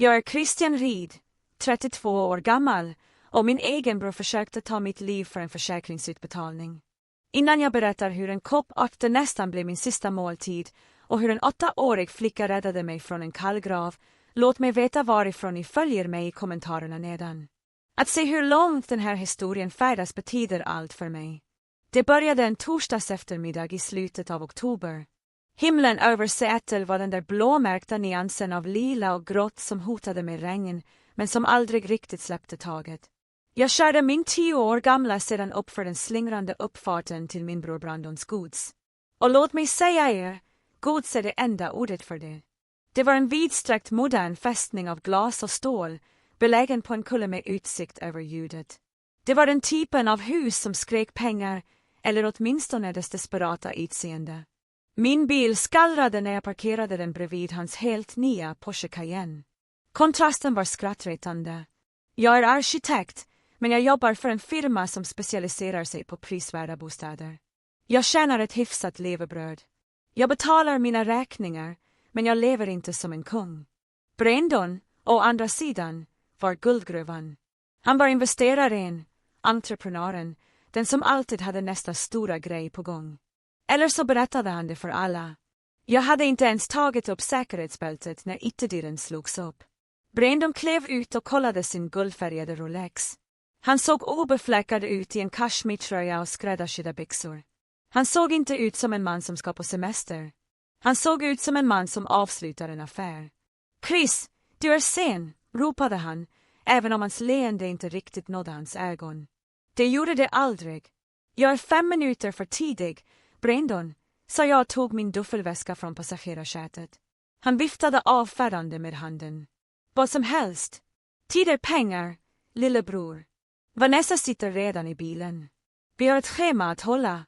Jag är Christian Reed, 32 år gammal, och min egen bror försökte ta mitt liv för en försäkringsutbetalning. Innan jag berättar hur en kopp örter nästan blev min sista måltid och hur en 8-årig flicka räddade mig från en kallgrav, låt mig veta varifrån ni följer mig i kommentarerna nedan. Att se hur långt den här historien färdas betyder allt för mig. Det började en torsdags eftermiddag i slutet av oktober. Himlen över Seattle var den där blåmärkta nyansen av lila och grått som hotade med regn, men som aldrig riktigt släppte taget. Jag körde min 10 år gamla sedan upp för den slingrande uppfarten till min bror Brandons gods. Och låt mig säga er, gods är det enda ordet för det. Det var en vidsträckt modern fästning av glas och stål, belägen på en kulle med utsikt över ljudet. Det var den typen av hus som skrek pengar, eller åtminstone dess desperata utseende. Min bil skallrade när jag parkerade den bredvid hans helt nya Porsche Cayenne. Kontrasten var skrattretande. Jag är arkitekt, men jag jobbar för en firma som specialiserar sig på prisvärda bostäder. Jag tjänar ett hyfsat levebröd. Jag betalar mina räkningar, men jag lever inte som en kung. Brandon, å andra sidan, var guldgruvan. Han var investeraren, entreprenören, den som alltid hade nästa stora grej på gång. Eller så berättade han det för alla. Jag hade inte ens tagit upp säkerhetsbältet när ytterdörren slogs upp. Brandon klev ut och kollade sin guldfärgade Rolex. Han såg obefläckad ut i en kashmirtröja och skräddarsydda byxor. Han såg inte ut som en man som ska på semester. Han såg ut som en man som avslutar en affär. Chris, du är sen, ropade han, även om hans leende inte riktigt nådde hans ögon. Det gjorde det aldrig. Jag är 5 minuter för tidig, Brandon, sa jag och tog min duffelväska från passagerarsätet. Han viftade avfärdande med handen. Vad som helst. Tid är pengar, lillebror. Vanessa sitter redan i bilen. Vi har ett schema att hålla.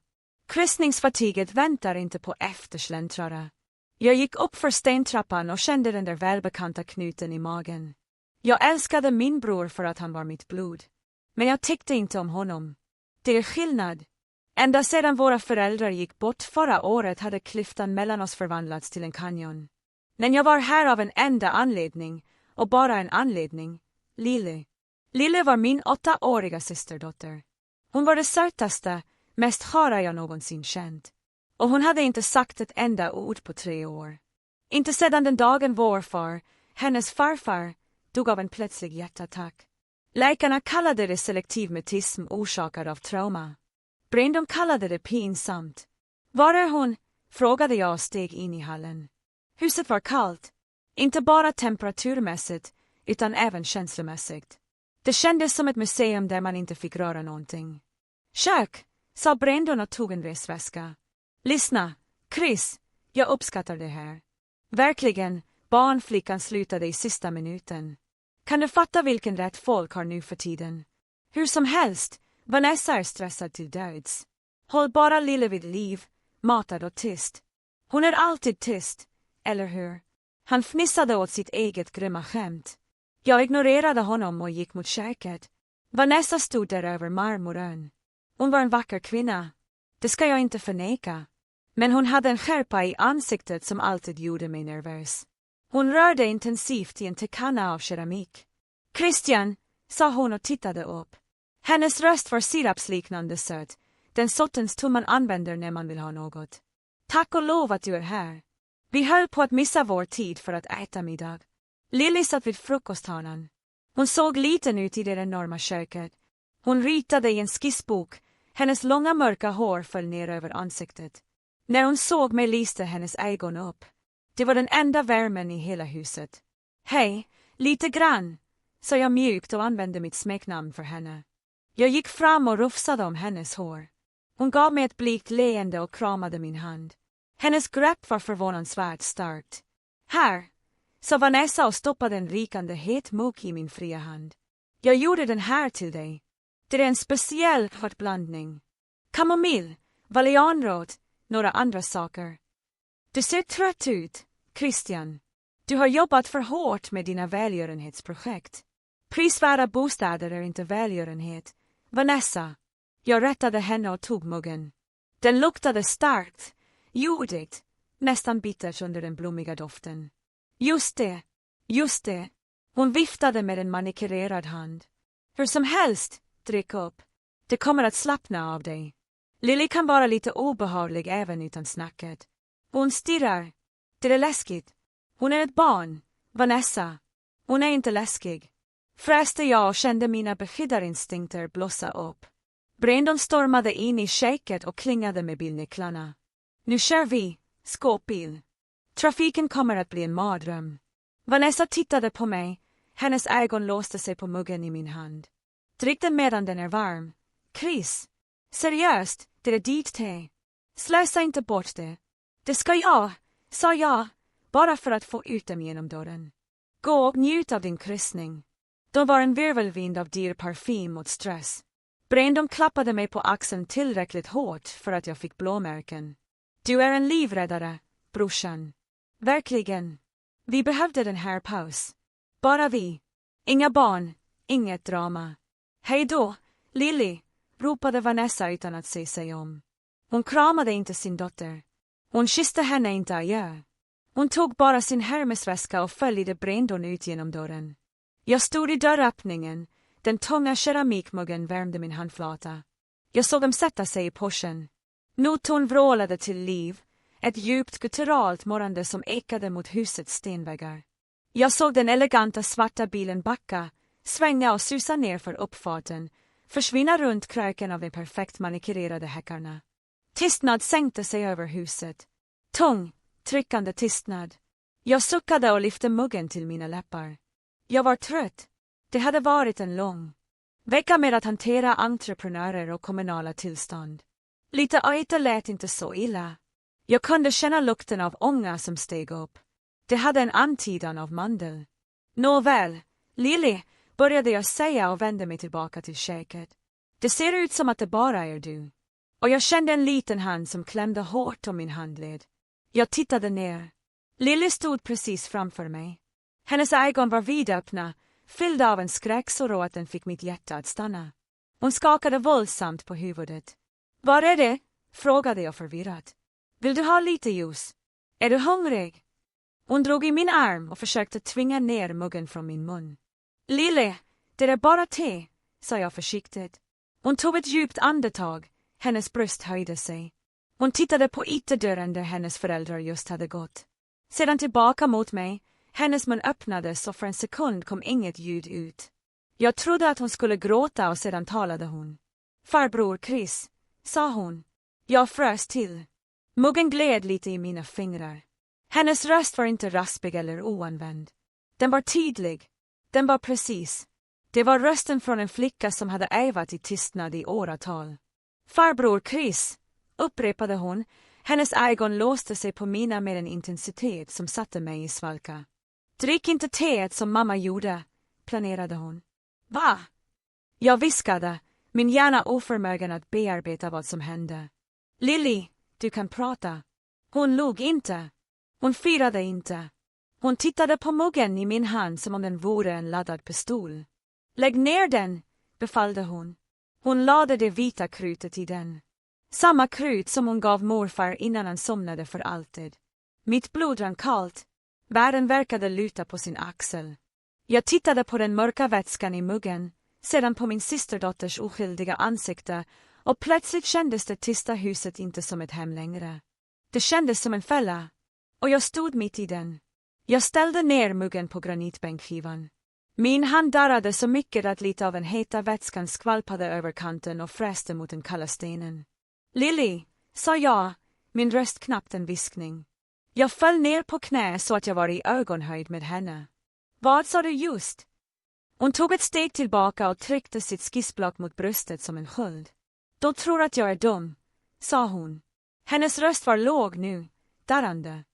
Kryssningsfatiget väntar inte på eftersläntrare. Jag gick upp för stentrappan och kände den där välbekanta knuten i magen. Jag älskade min bror för att han var mitt blod. Men jag tyckte inte om honom. Det är skillnad. Ända sedan våra föräldrar gick bort förra året hade klyftan mellan oss förvandlats till en kanjon. Men jag var här av en enda anledning, och bara en anledning, Lille. Lille var min 8-åriga systerdotter. Hon var det sötaste, mest sköra jag någonsin känt. Och hon hade inte sagt ett enda ord på 3 år. Inte sedan den dagen vår far, hennes farfar, dog av en plötslig hjärtattack. Läkarna kallade det selektiv mutism orsakad av trauma. Brandon kallade det pinsamt. Var är hon? Frågade jag och steg in i hallen. Huset var kallt. Inte bara temperaturmässigt, utan även känslomässigt. Det kändes som ett museum där man inte fick röra någonting. Kök, sa Brandon och tog en resväska. Lyssna, Chris, jag uppskattar det här. Verkligen, barnflickan slutade i sista minuten. Kan du fatta vilken rätt folk har nu för tiden? Hur som helst, Vanessa är stressad till döds. Håll bara Lille vid liv, matad och tyst. Hon är alltid tyst, eller hur? Han fnissade åt sitt eget grymma skämt. Jag ignorerade honom och gick mot köket. Vanessa stod där över marmoren. Hon var en vacker kvinna. Det ska jag inte förneka. Men hon hade en skärpa i ansiktet som alltid gjorde mig nervös. Hon rörde intensivt i en tekanna av keramik. Christian, sa hon och tittade upp. Hennes röst var sirapsliknande söt, den sortens ton man använder när man vill ha något. Tack och lov att du är här. Vi höll på att missa vår tid för att äta middag. Lily satt vid frukosthörnan. Hon såg liten ut i det enorma köket. Hon ritade i en skissbok, hennes långa mörka hår föll ner över ansiktet. När hon såg mig lyste hennes ögon upp. Det var den enda värmen i hela huset. Hej, lite grann, sa jag mjukt och använde mitt smeknamn för henne. Jag gick fram och rufsade om hennes hår. Hon gav mig ett blygt leende och kramade min hand. Hennes grepp var förvånansvärt starkt. Här, sa Vanessa och stoppade en rikande het mugg i min fria hand. Jag gjorde den här till dig. Det är en speciell blandning. Kamomill, valerianrot, några andra saker. Du ser trött ut, Christian. Du har jobbat för hårt med dina välgörenhetsprojekt. Prisvärda bostäder är inte välgörenhet. Vanessa. Jag rättade henne och tog muggen. Den luktade starkt, jordigt, nästan bittert under den blommiga doften. Just det. Hon viftade med en manikurerad hand. Hur som helst, drick upp. Det kommer att slappna av dig. Lily kan vara lite obehaglig även utan snacket. Hon stirrar. Det är läskigt. Hon är ett barn, Vanessa. Hon är inte läskig. Fräste jag och kände mina beskyddarinstinkter blossa upp. Brandon stormade in i köket och klingade med bilnycklarna. Nu kör vi, skåpbil. Trafiken kommer att bli en mardröm. Vanessa tittade på mig. Hennes ögon låste sig på muggen i min hand. Drick den medan den är varm. Chris. Seriöst, det är ditt te. Slösa inte bort det. Det ska jag, sa jag, bara för att få ut dem genom dörren. Gå och njut av din kryssning. Då var en virvelvind av dyr parfym mot stress. Brandon klappade mig på axeln tillräckligt hårt för att jag fick blåmärken. Du är en livräddare, brorsan. Verkligen. Vi behövde den här paus. Bara vi. Inga barn, inget drama. Hej då, Lily, ropade Vanessa utan att se sig om. Hon kramade inte sin dotter. Hon kysste henne inte adjö. Hon tog bara sin Hermesväska och följde Brandon ut genom dörren. Jag stod i dörröppningen. Den tunga keramikmuggen värmde min handflata. Jag såg dem sätta sig i porschen. Noton vrålade till liv. Ett djupt gutturalt morrande som ekade mot husets stenväggar. Jag såg den eleganta svarta bilen backa, svänga och susa ner för uppfarten, försvinna runt kröken av de perfekt manikurerade häckarna. Tystnad sänkte sig över huset. Tung, tryckande tystnad. Jag suckade och lyfte muggen till mina läppar. Jag var trött. Det hade varit en lång vecka med att hantera entreprenörer och kommunala tillstånd. Lite öjta lät inte så illa. Jag kunde känna lukten av ånga som steg upp. Det hade en antydan av mandel. Nåväl, Lily, började jag säga och vände mig tillbaka till köket. Det ser ut som att det bara är du. Och jag kände en liten hand som klämde hårt om min handled. Jag tittade ner. Lily stod precis framför mig. Hennes ögon var vidöppna, fyllda av en skräck så rå att den fick mitt hjärta att stanna. Hon skakade våldsamt på huvudet. Var är det? Frågade jag förvirrat. Vill du ha lite ljus? Är du hungrig? Hon drog i min arm och försökte tvinga ner muggen från min mun. Lille, det är bara te, sa jag försiktigt. Hon tog ett djupt andetag, hennes bröst höjde sig. Hon tittade på ytterdörren där hennes föräldrar just hade gått. Sedan tillbaka mot mig, hennes mun öppnades och för en sekund kom inget ljud ut. Jag trodde att hon skulle gråta och sedan talade hon. Farbror Chris, sa hon. Jag frös till. Muggen gled lite i mina fingrar. Hennes röst var inte raspig eller oanvänd. Den var tydlig. Den var precis. Det var rösten från en flicka som hade övat i tystnad i åratal. Farbror Chris, upprepade hon. Hennes ögon låste sig på mina med en intensitet som satte mig i svalka. Drick inte teet som mamma gjorde, planerade hon. Va? Jag viskade, min hjärna oförmögen att bearbeta vad som hände. Lily, du kan prata. Hon log inte. Hon firade inte. Hon tittade på muggen i min hand som om den vore en laddad pistol. Lägg ner den, befallde hon. Hon lade det vita krutet i den. Samma krut som hon gav morfar innan han somnade för alltid. Mitt blod rann kallt. Världen verkade luta på sin axel. Jag tittade på den mörka vätskan i muggen, sedan på min systerdotters oskyldiga ansikte, och plötsligt kändes det tysta huset inte som ett hem längre. Det kändes som en fälla, och jag stod mitt i den. Jag ställde ner muggen på granitbänkskivan. Min hand darrade så mycket att lite av den heta vätskan skvalpade över kanten och fräste mot den kalla stenen. Lily, sa jag, min röst knappt en viskning. Jag föll ner på knä så att jag var i ögonhöjd med henne. Vad sa du just? Hon tog ett steg tillbaka och tryckte sitt skissblock mot bröstet som en sköld. Då tror att jag är dum, sa hon. Hennes röst var låg nu, darrande.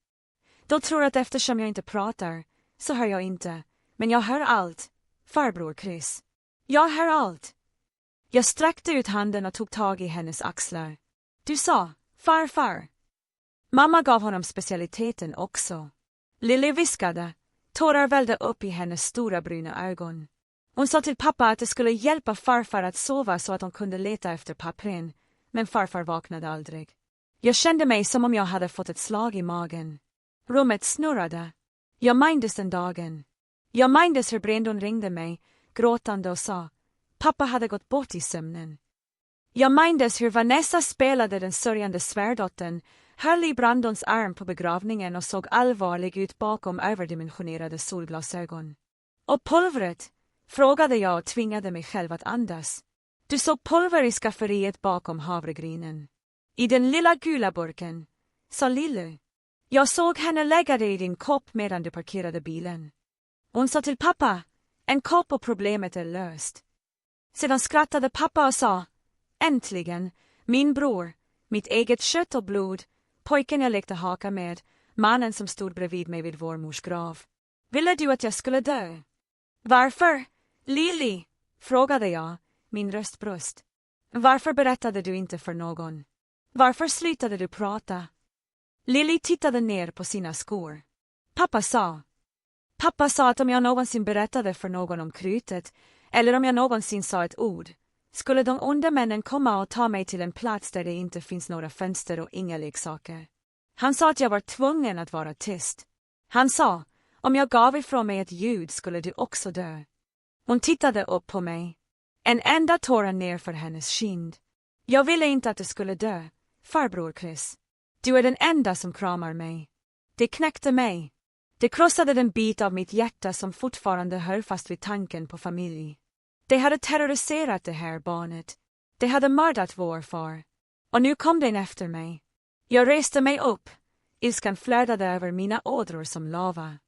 Då tror att eftersom jag inte pratar, så hör jag inte, men jag hör allt, farbror Chris. Jag hör allt. Jag sträckte ut handen och tog tag i hennes axlar. Du sa, farfar. Mamma gav honom specialiteten också. Lily viskade. Tårar vällde upp i hennes stora bruna ögon. Hon sa till pappa att det skulle hjälpa farfar att sova så att hon kunde leta efter pappren, men farfar vaknade aldrig. Jag kände mig som om jag hade fått ett slag i magen. Rummet snurrade. Jag mindes den dagen. Jag mindes hur Brandon ringde mig, gråtande och sa, pappa hade gått bort i sömnen. Jag mindes hur Vanessa spelade den sörjande svärdottern, höll i Brandons arm på begravningen och såg allvarlig ut bakom överdimensionerade solglasögon. Och pulvret? Frågade jag och tvingade mig själv att andas. Du såg pulver i skafferiet bakom havregrinen. I den lilla gula burken, sa Lille. Jag såg henne lägga det i din kopp medan du parkerade bilen. Hon sa till pappa, en kopp och problemet är löst. Sedan skrattade pappa och sa, äntligen, min bror, mitt eget kött och blod, pojken jag lekte haka med, mannen som stod bredvid mig vid vår mors grav. Ville du att jag skulle dö? Varför, Lili? Frågade jag, min röst bröst. Varför berättade du inte för någon? Varför slutade du prata? Lili tittade ner på sina skor. Pappa sa att om jag någonsin berättade för någon om krutet, eller om jag någonsin sa ett ord, skulle de onda männen komma och ta mig till en plats där det inte finns några fönster och inga leksaker. Han sa att jag var tvungen att vara tyst. Han sa, om jag gav ifrån mig ett ljud skulle du också dö. Hon tittade upp på mig. En enda tåra ner för hennes kind. Jag ville inte att du skulle dö, farbror Chris. Du är den enda som kramar mig. Det knäckte mig. Det krossade den bit av mitt hjärta som fortfarande höll fast vid tanken på familj. Det hade terroriserat det här barnet. Det hade mördat vår far. Och nu kom den efter mig. Jag reste mig upp. Ilskan flödade över mina ådror som lava.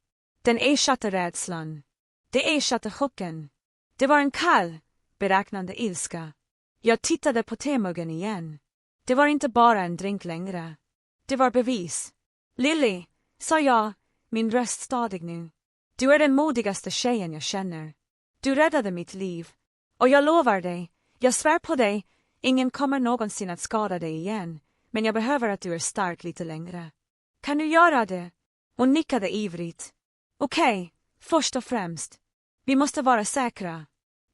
Den ersatte rädslan. Det ersatte chocken. Det var en kall, beräknande ilska. Jag tittade på temuggen igen. Det var inte bara en drink längre. Det var bevis. Lily, sa jag, min röst stadig nu. Du är den modigaste tjejen jag känner. Du räddade mitt liv. Och jag lovar dig, jag svär på dig, ingen kommer någonsin att skada dig igen, men jag behöver att du är stark lite längre. Kan du göra det? Hon nickade ivrigt. Okej, först och främst. Vi måste vara säkra.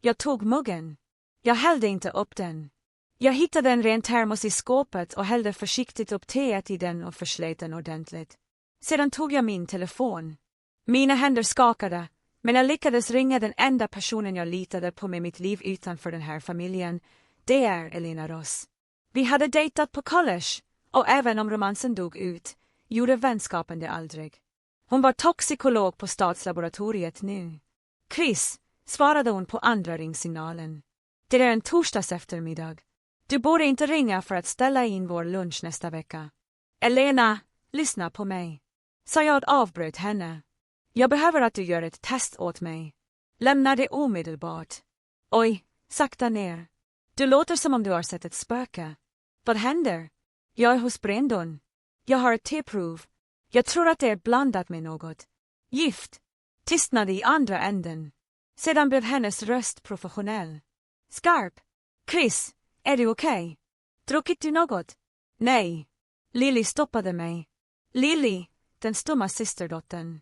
Jag tog muggen. Jag hällde inte upp den. Jag hittade en ren termos i skåpet och hällde försiktigt upp teet i den och förslet den ordentligt. Sedan tog jag min telefon. Mina händer skakade, men jag lyckades ringa den enda personen jag litade på med mitt liv utanför den här familjen. Det är Elena Ross. Vi hade dejtat på college, och även om romansen dog ut, gjorde vänskapen det aldrig. Hon var toxikolog på statslaboratoriet nu. Chris, svarade hon på andra ringsignalen. Det är en torsdags eftermiddag. Du borde inte ringa för att ställa in vår lunch nästa vecka. Elena, lyssna på mig. Sa jag och avbröt henne. Jag behöver att du gör ett test åt mig. Lämna det omedelbart. Oj, sakta ner. Du låter som om du har sett ett spöke. Vad händer? Jag är hos Brandon. Jag har ett teprov. Jag tror att det är blandat med något. Gift. Tystnade i andra änden. Sedan blev hennes röst professionell. Skarp. Chris, är du okej? Druckit du något? Nej. Lily stoppade mig. Lily, den stumma systerdottern.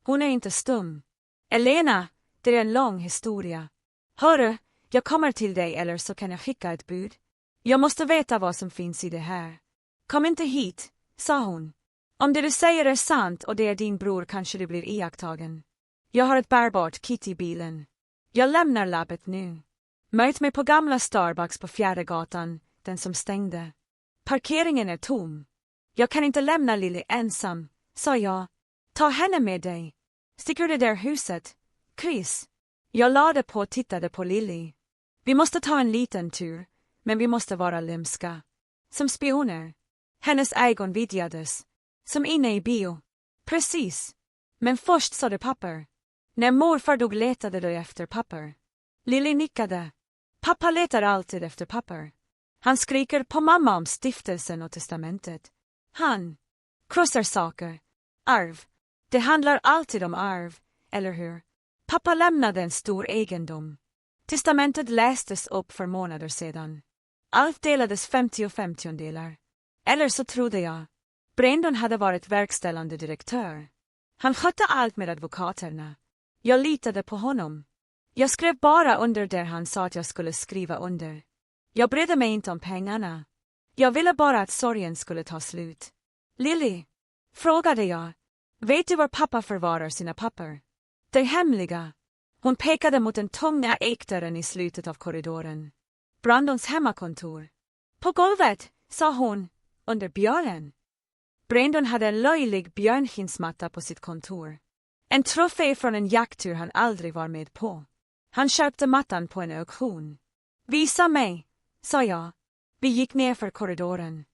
Hon är inte stum. Elena, det är en lång historia. Hörru, jag kommer till dig eller så kan jag skicka ett bud. Jag måste veta vad som finns i det här. Kom inte hit, sa hon. Om det du säger är sant och det är din bror kanske du blir iakttagen. Jag har ett bärbart kit i bilen. Jag lämnar labbet nu. Möt mig på gamla Starbucks på 4:e gatan, den som stängde. Parkeringen är tom. Jag kan inte lämna Lily ensam, sa jag. Ta henne med dig. Sticker det där huset? Chris. Jag lade på och tittade på Lily. Vi måste ta en liten tur, men vi måste vara lömska. Som spioner. Hennes ögon vidgades. Som inne i bio. Precis. Men först sa du papper. När morfar dog letade du efter papper. Lily nickade. Pappa letar alltid efter papper. Han skriker på mamma om stiftelsen och testamentet. Han krossar saker. Arv. Det handlar alltid om arv, eller hur? Pappa lämnade en stor egendom. Testamentet lästes upp för månader sedan. Allt delades 50/50. Eller så trodde jag. Brandon hade varit verkställande direktör. Han skötte allt med advokaterna. Jag litade på honom. Jag skrev bara under där han sa att jag skulle skriva under. Jag brydde mig inte om pengarna. Jag ville bara att sorgen skulle ta slut. Lily, frågade jag. Vet du var pappa förvarar sina papper? Det hemliga. Hon pekade mot den tunga ekdörren i slutet av korridoren. Brandons hemmakontor. På golvet, sa hon, under björnen. Brandon hade en löjlig björnskinsmatta på sitt kontor. En trofé från en jakttur han aldrig var med på. Han köpte mattan på en auktion. Visa mig, sa jag. Vi gick ner för korridoren.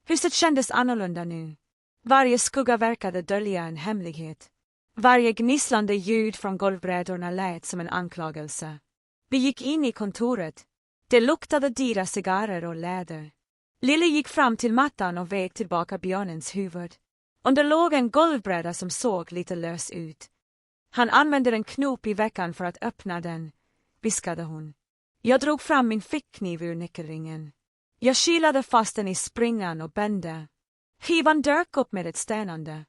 Huset kändes annorlunda nu. Varje skugga verkade dölja en hemlighet. Varje gnisslande ljud från golvbrädorna lät som en anklagelse. Vi gick in i kontoret. Det luktade dyra cigarrer och läder. Lily gick fram till mattan och vek tillbaka björnens huvud. Under låg en golvbräda som såg lite lös ut. Han använde en knop i veckan för att öppna den, viskade hon. Jag drog fram min fickkniv ur nyckelringen. Jag kilade fast den i springan och bände. Skivan dök upp med ett stönande.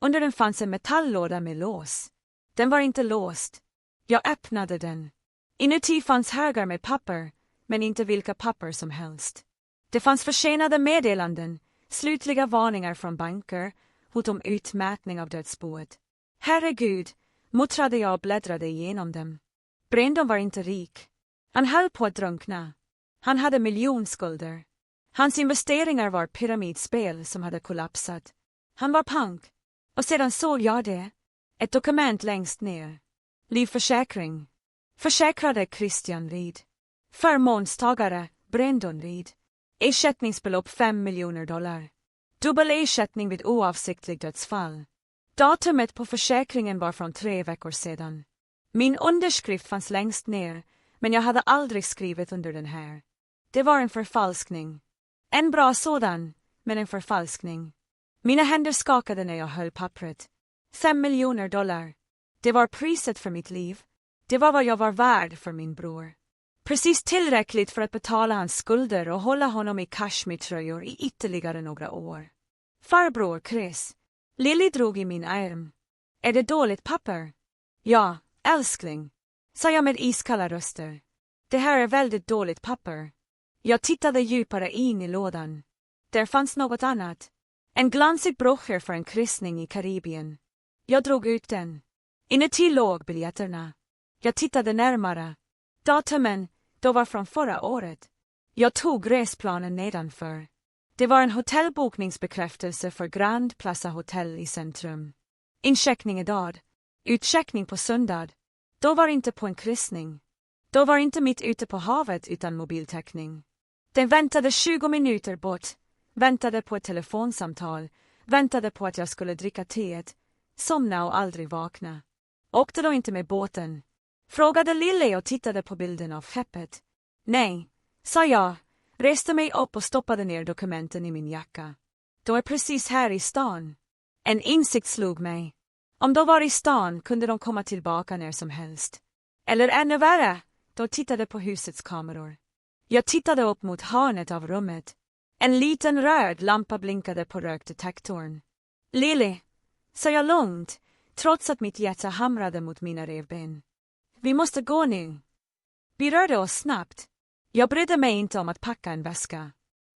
Under den fanns en metalllåda med lås. Den var inte låst. Jag öppnade den. Inuti fanns högar med papper, men inte vilka papper som helst. Det fanns försenade meddelanden, slutliga varningar från banker, hot om utmätning av dödsboet. Herregud, muttrade jag och bläddrade igenom dem. Brandon var inte rik. Han höll på att drunkna. Han hade miljonskulder. Hans investeringar var pyramidspel som hade kollapsat. Han var punk. Och sedan såg jag det. Ett dokument längst ner. Livförsäkring. Försäkrade Christian Reed. Förmånstagare, Brandon Reed. Ersättningsbelopp $5 miljoner. Dubbel ersättning vid oavsiktlig dödsfall. Datumet på försäkringen var från 3 veckor sedan. Min underskrift fanns längst ner, men jag hade aldrig skrivit under den här. Det var en förfalskning. En bra sådan, men en förfalskning. Mina händer skakade när jag höll pappret. $5 miljoner. Det var priset för mitt liv. Det var vad jag var värd för min bror. Precis tillräckligt för att betala hans skulder och hålla honom i kashmirtröjor i ytterligare några år. Farbror Chris. Lily drog i min arm. Är det dåligt papper? Ja, älskling, sa jag med iskalla röster. Det här är väldigt dåligt papper. Jag tittade djupare in i lådan. Där fanns något annat. En glansig broschyr för en kryssning i Karibien. Jag drog ut den. Inuti låg biljetterna. Jag tittade närmare. Datumen, då var från förra året. Jag tog resplanen nedanför. Det var en hotellbokningsbekräftelse för Grand Plaza Hotel i centrum. Incheckning idag. Utcheckning på söndag. Då var inte på en kryssning. Då var inte mitt ute på havet utan mobiltäckning. Den väntade 20 minuter bort. Väntade på ett telefonsamtal. Väntade på att jag skulle dricka teet. Somna och aldrig vakna. Åkte då inte med båten. Frågade Lille och tittade på bilden av skeppet. Nej, sa jag. Reste mig upp och stoppade ner dokumenten i min jacka. De är precis här i stan. En insikt slog mig. Om de var i stan kunde de komma tillbaka när som helst. Eller ännu värre, de tittade på husets kameror. Jag tittade upp mot hörnet av rummet. En liten röd lampa blinkade på rökdetektorn. Lily, sa jag lugnt, trots att mitt hjärta hamrade mot mina revben. Vi måste gå nu. Vi rörde oss snabbt. Jag brydde mig inte om att packa en väska.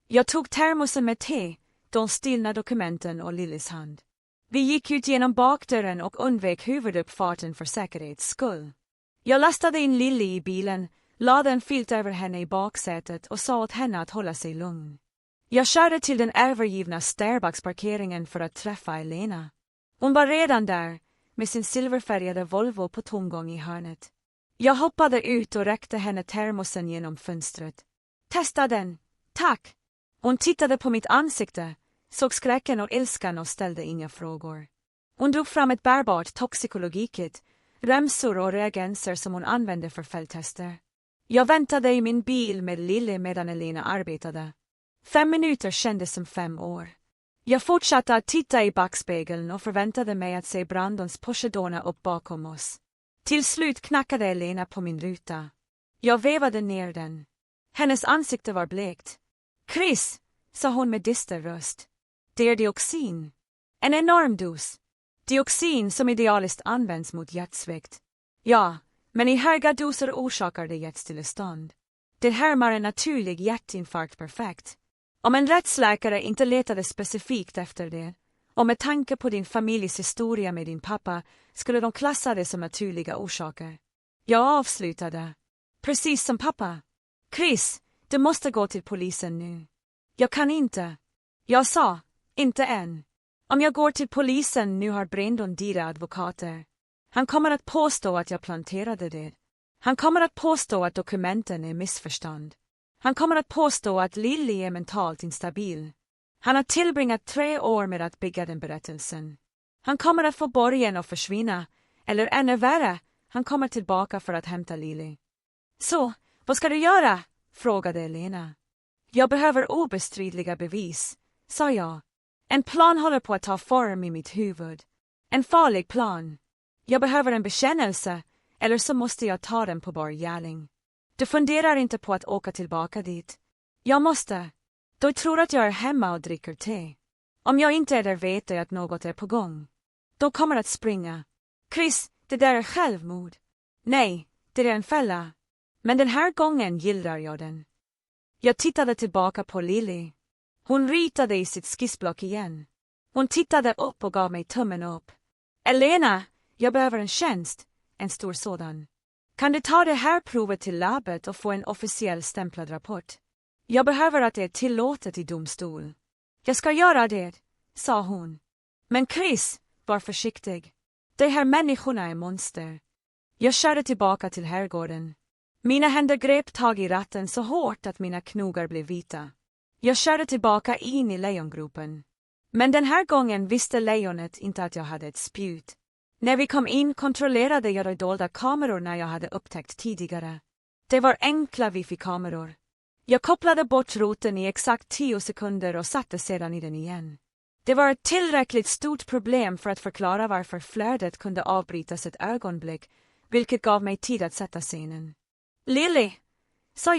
Jag tog termosen med te, de stilna dokumenten och Lillys hand. Vi gick ut genom bakdörren och undvek huvuduppfarten för säkerhets skull. Jag lastade in Lily i bilen, lade en filt över henne i baksätet och sa åt henne att hålla sig lugn. Jag körde till den övergivna Starbucks-parkeringen för att träffa Elena. Hon var redan där, med sin silverfärgade Volvo på tomgång i hörnet. Jag hoppade ut och räckte henne termosen genom fönstret. Testa den, tack. Hon tittade på mitt ansikte, såg skräcken och ilskan och ställde inga frågor. Hon drog fram ett bärbart toxikologikit, remsor och reagenser som hon använde för fälttester. Jag väntade i min bil med Lille medan Elena arbetade. 5 minuter kändes som 5 år. Jag fortsatte att titta i backspegeln och förväntade mig att se Brandons Porsche upp bakom oss. Till slut knackade Elena på min ruta. Jag vevade ner den. Hennes ansikte var blekt. Chris, sa hon med dyster röst. Det är dioxin. En enorm dos. Dioxin som idealiskt används mot hjärtsvikt. Ja, men i höga doser orsakar det hjärtstillestånd. Det härmar en naturlig hjärtinfarkt perfekt. Om en rättsläkare inte letade specifikt efter det, Och med tanke på din familjs historia med din pappa skulle de klassa det som naturliga orsaker. Jag avslutade. Precis som pappa. Chris, du måste gå till polisen nu. Jag kan inte. Jag sa, inte än. Om jag går till polisen nu har Brandon dyra advokater. Han kommer att påstå att jag planerade det. Han kommer att påstå att dokumenten är missförstånd. Han kommer att påstå att Lily är mentalt instabil. Han har tillbringat 3 år med att bygga den berättelsen. Han kommer att få borgen och försvinna, eller ännu värre, han kommer tillbaka för att hämta Lily. Så, vad ska du göra? Frågade Elena. Jag behöver obestridliga bevis, sa jag. En plan håller på att ta form i mitt huvud. En farlig plan. Jag behöver en bekännelse, eller så måste jag ta den på bar gärning. Du funderar inte på att åka tillbaka dit. Jag måste. Du tror att jag är hemma och dricker te. Om jag inte är där vet jag att något är på gång. De kommer att springa. Chris, det där är självmord. Nej, det är en fälla. Men den här gången gillar jag den. Jag tittade tillbaka på Lily. Hon ritade i sitt skissblock igen. Hon tittade upp och gav mig tummen upp. Elena, jag behöver en tjänst, en stor sådan. Kan du ta det här provet till labbet och få en officiell stämplad rapport? Jag behöver att det är tillåtet i domstol. Jag ska göra det, sa hon. Men Chris, var försiktig. De här människorna är monster. Jag körde tillbaka till herrgården. Mina händer grep tag i ratten så hårt att mina knogar blev vita. Jag körde tillbaka in i lejongropen. Men den här gången visste lejonet inte att jag hade ett spjut. När vi kom in kontrollerade jag de dolda kamerorna jag hade upptäckt tidigare. Det var enkla wifi-kameror. Jag kopplade bort roten i exakt 10 sekunder och satte sedan i den igen. Det var ett tillräckligt stort problem för att förklara varför flödet kunde avbrytas ett ögonblick, vilket gav mig tid att sätta scenen. Lily, sa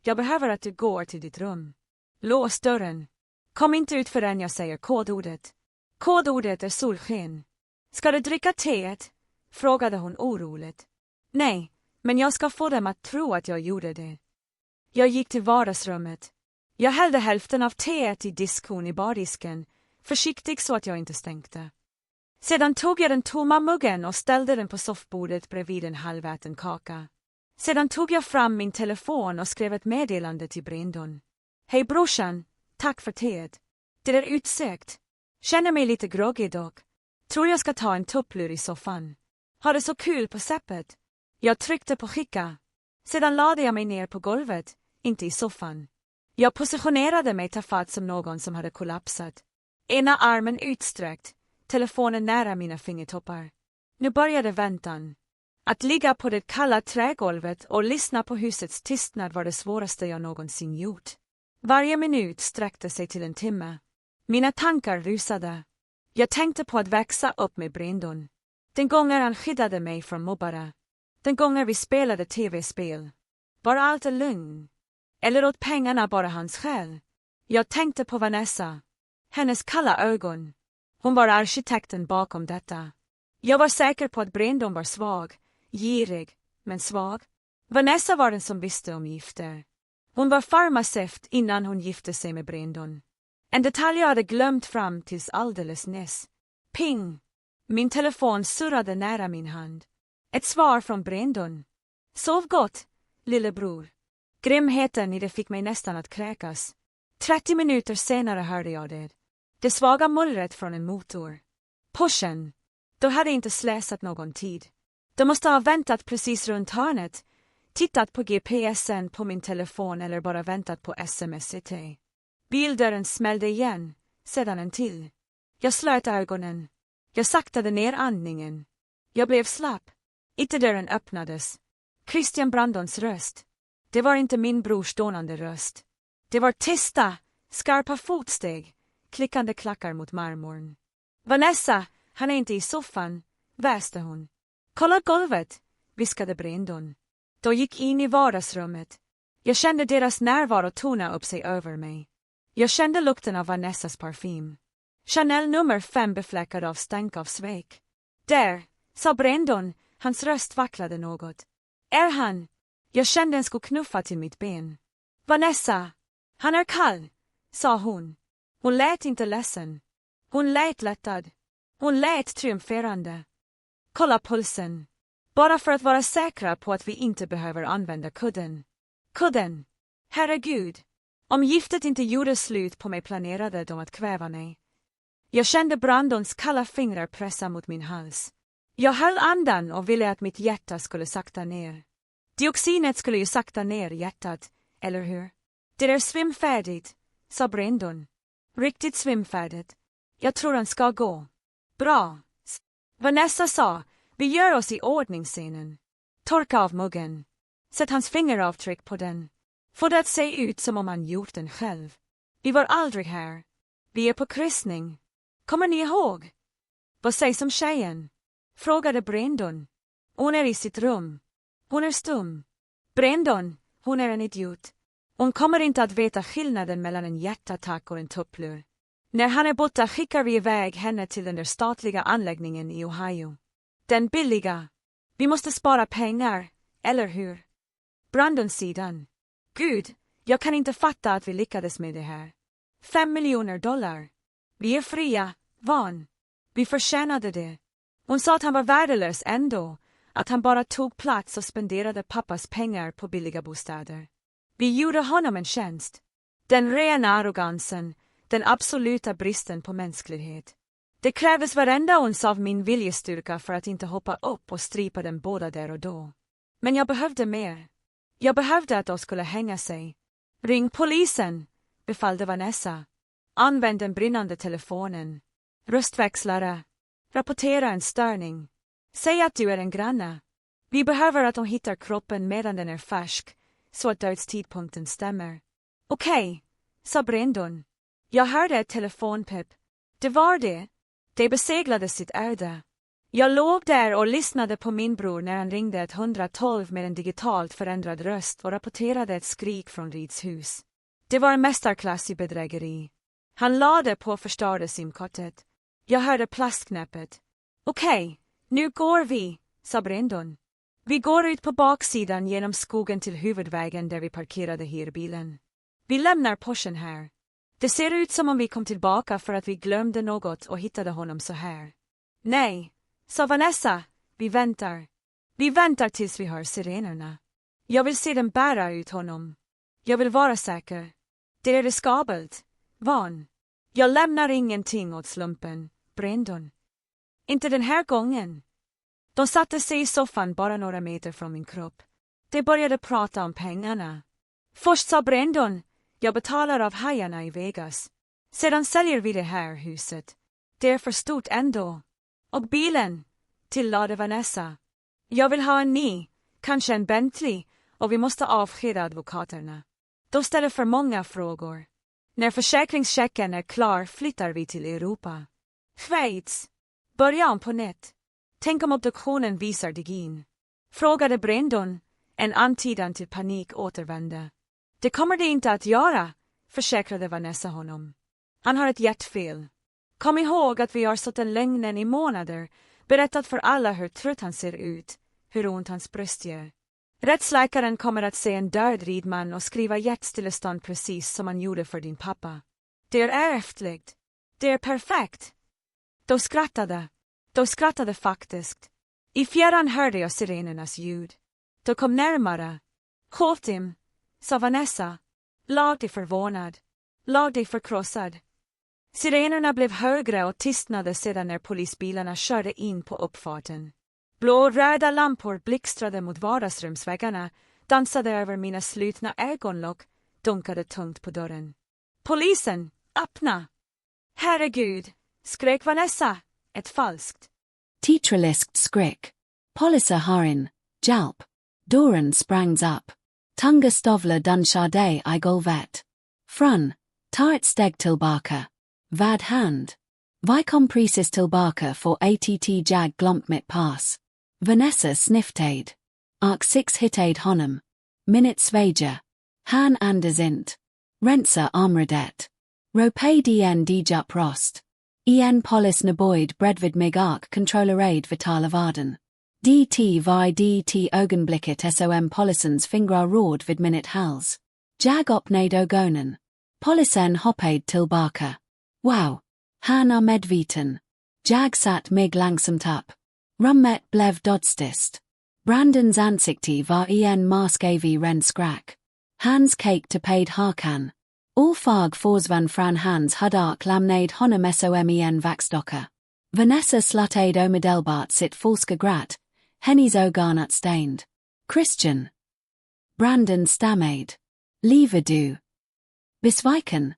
jag behöver att du går till ditt rum. Lås dörren. Kom inte ut förrän jag säger kodordet. Kodordet är solsken. Ska du dricka teet? Frågade hon oroligt. Nej, men jag ska få dem att tro att jag gjorde det. Jag gick till vardagsrummet. Jag hällde hälften av teet i diskon i bardisken, försiktig så att jag inte stänkte. Sedan tog jag den tomma muggen och ställde den på soffbordet bredvid en halväten kaka. Sedan tog jag fram min telefon och skrev ett meddelande till Brandon. Hej brorsan, tack för teet. Det är utsökt. Känner mig lite groggy dock. Tror jag ska ta en tupplur i soffan. Har det så kul på säppet. Jag tryckte på skicka. Sedan lade jag mig ner på golvet, inte i soffan. Jag positionerade mig tafatt som någon som hade kollapsat. Ena armen utsträckt, telefonen nära mina fingertoppar. Nu började väntan. Att ligga på det kalla trägolvet och lyssna på husets tystnad var det svåraste jag någonsin gjort. Varje minut sträckte sig till en timme. Mina tankar rusade. Jag tänkte på att växa upp med Brandon. Den gången han skyddade mig från mobbare. Den gången vi spelade tv-spel. Var allt en lögn? Eller åt pengarna bara hans själ? Jag tänkte på Vanessa. Hennes kalla ögon. Hon var arkitekten bakom detta. Jag var säker på att Brandon var svag, girig, men svag. Vanessa var den som visste om gifter. Hon var farmaceut innan hon gifte sig med Brandon. En detalj jag hade glömt fram tills alldeles nyss. Ping! Min telefon surrade nära min hand. Ett svar från Brandon. Sov gott, lillebror. Grymheten i det fick mig nästan att kräkas. 30 minuter senare hörde jag det. Det svaga mullret från en motor. Pushen. Då hade inte slösat någon tid. De måste ha väntat precis runt hörnet. Tittat på GPSen på min telefon eller bara väntat på sms-et. Bildörren smällde igen, sedan en till. Jag slöt ögonen. Jag saktade ner andningen. Jag blev slapp. Ytterdörren öppnades. Christian Brandons röst. Det var inte min brors dånande röst. Det var tysta, skarpa fotsteg, klickande klackar mot marmorn. Vanessa, han är inte i soffan, väste hon. Kolla golvet, viskade Brandon. Då gick in i vardagsrummet. Jag kände deras närvaro tona upp sig över mig. Jag kände lukten av Vanessas parfym. Chanel nummer 5 befläckad av stank av svek. Där, sa Brandon, hans röst vacklade något. Är han? Jag kände en sko knuffa till mitt ben. Vanessa, han är kall, sa hon. Hon lät inte ledsen. Hon lät lättad. Hon lät triumferande. Kolla pulsen. Bara för att vara säkra på att vi inte behöver använda kudden. Kudden. Herregud. Om giftet inte gjorde slut på mig planerade de att kväva mig. Jag kände Brandons kalla fingrar pressa mot min hals. Jag höll andan och ville att mitt hjärta skulle sakta ner. Dioxinet skulle ju sakta ner hjärtat, eller hur? Det är svimfärdigt, sa Brandon. Riktigt svimfärdigt. Jag tror han ska gå. Bra. Vanessa sa, vi gör oss i ordningsscenen. Torka av muggen. Sätt hans fingeravtryck på den. Få det att se ut som om han gjort den själv. Vi var aldrig här. Vi är på kryssning. Kommer ni ihåg? Vad sägs om tjejen? Frågade Brandon. Hon är i sitt rum. Hon är stum. Brandon, hon är en idiot. Hon kommer inte att veta skillnaden mellan en hjärtattack och en tupplur. När han är borta skickar vi iväg henne till den där statliga anläggningen i Ohio. Den billiga. Vi måste spara pengar, eller hur? Brandons sidan. Gud, jag kan inte fatta att vi lyckades med det här. $5 miljoner. Vi är fria, van. Vi förtjänade det. Hon sa att han var värdelös ändå, att han bara tog plats och spenderade pappas pengar på billiga bostäder. Vi gjorde honom en tjänst. Den rena arrogansen, den absoluta bristen på mänsklighet. Det krävdes varenda ons av min viljestyrka för att inte hoppa upp och strypa dem båda där och då. Men jag behövde mer. Jag behövde att de skulle hänga sig. Ring polisen, befallde Vanessa. Använd den brinnande telefonen. Röstväxlare. Rapportera en störning. Säg att du är en granne. Vi behöver att de hittar kroppen medan den är färsk, så att dödstidpunkten stämmer. Okej, sa Brandon. Jag hörde ett telefonpip. Det var det. Det beseglade sitt öde. Jag låg där och lyssnade på min bror när han ringde 112 med en digitalt förändrad röst och rapporterade ett skrik från Rids hus. Det var en mästerklass i bedrägeri. Han lade på och förstörde simkortet. Jag hörde plastknäppet. Okej, nu går vi, sa Brandon. Vi går ut på baksidan genom skogen till huvudvägen där vi parkerade hyrbilen. Vi lämnar Porschen här. Det ser ut som om vi kom tillbaka för att vi glömde något och hittade honom så här. Nej, sa Vanessa, vi väntar. Vi väntar tills vi hör sirenerna. Jag vill se dem bära ut honom. Jag vill vara säker. Det är riskabelt. Van. Jag lämnar ingenting åt slumpen, Brandon. Inte den här gången. De satte sig i soffan bara några meter från min kropp. De började prata om pengarna. Först sa Brandon, jag betalar av hajarna i Vegas. Sedan säljer vi det här huset. Det är för stort ändå. Och bilen, tillade Vanessa. Jag vill ha en ny, kanske en Bentley, och vi måste avskeda advokaterna. De ställer för många frågor. När försäkringschecken är klar flyttar vi till Europa. Schweiz. Börja om på nytt. Tänk om obduktionen visar digin. Frågade Brandon, en antydan till panik återvände. Det kommer det inte att göra, försäkrade Vanessa honom. Han har ett hjärtfel. Kom ihåg att vi har stått en lögnen i månader, berättat för alla hur trött han ser ut, hur ont hans bröst gör. Rättsläkaren kommer att se en död ridman och skriva hjärtstillestånd precis som han gjorde för din pappa. Det är ärftligt. Det är perfekt. De skrattade faktiskt. I fjärran hörde jag sirenernas ljud. De kom närmare. Skjut dem, sa Vanessa. Lag dig förvånad. Lag dig förkrossad. Sirenerna blev högre och tystnade sedan när polisbilarna körde in på uppfarten. Blå och röda lampor blixtrade mot vardagsrumsväggarna, dansade över mina slutna ögonlock, dunkade tungt på dörren. Polisen, öppna! Herregud, skrek Vanessa, ett falskt. Teatraliskt skräck. Poliser harin, hjälp. Dörren sprängs upp. Tunga stövlar dunshade I golvet. Från, tar ett steg tillbaka. Vad hand. Vi kom precis tillbaka för att jag glömt mitt pass. Vanessa sniftade. Och 6 hittade honom. Minut sväger. Han andas inte. Rensa området. Ropade en djup rost. En polis naboid bredvid mig och kontrollerade vitala varden. DT ögonblicket som polisens fingrar råd vid minut hals. Jag öppnade ögonen. Polisen hoppade tillbaka. Wow, Han ar medviten. Jag satt mig långsamt upp. Rummet blev dodstist. Brandons ansikte var en maskavig ren skräck. Hans cake to paid harkan. All fag forsvan från hans hudark lamnade honom som en vaxdocka. Vanessa slutade omedelbart sitt falska grat, hennes ögon stained. Christian. Brandon stammade. Lever du? Besviken.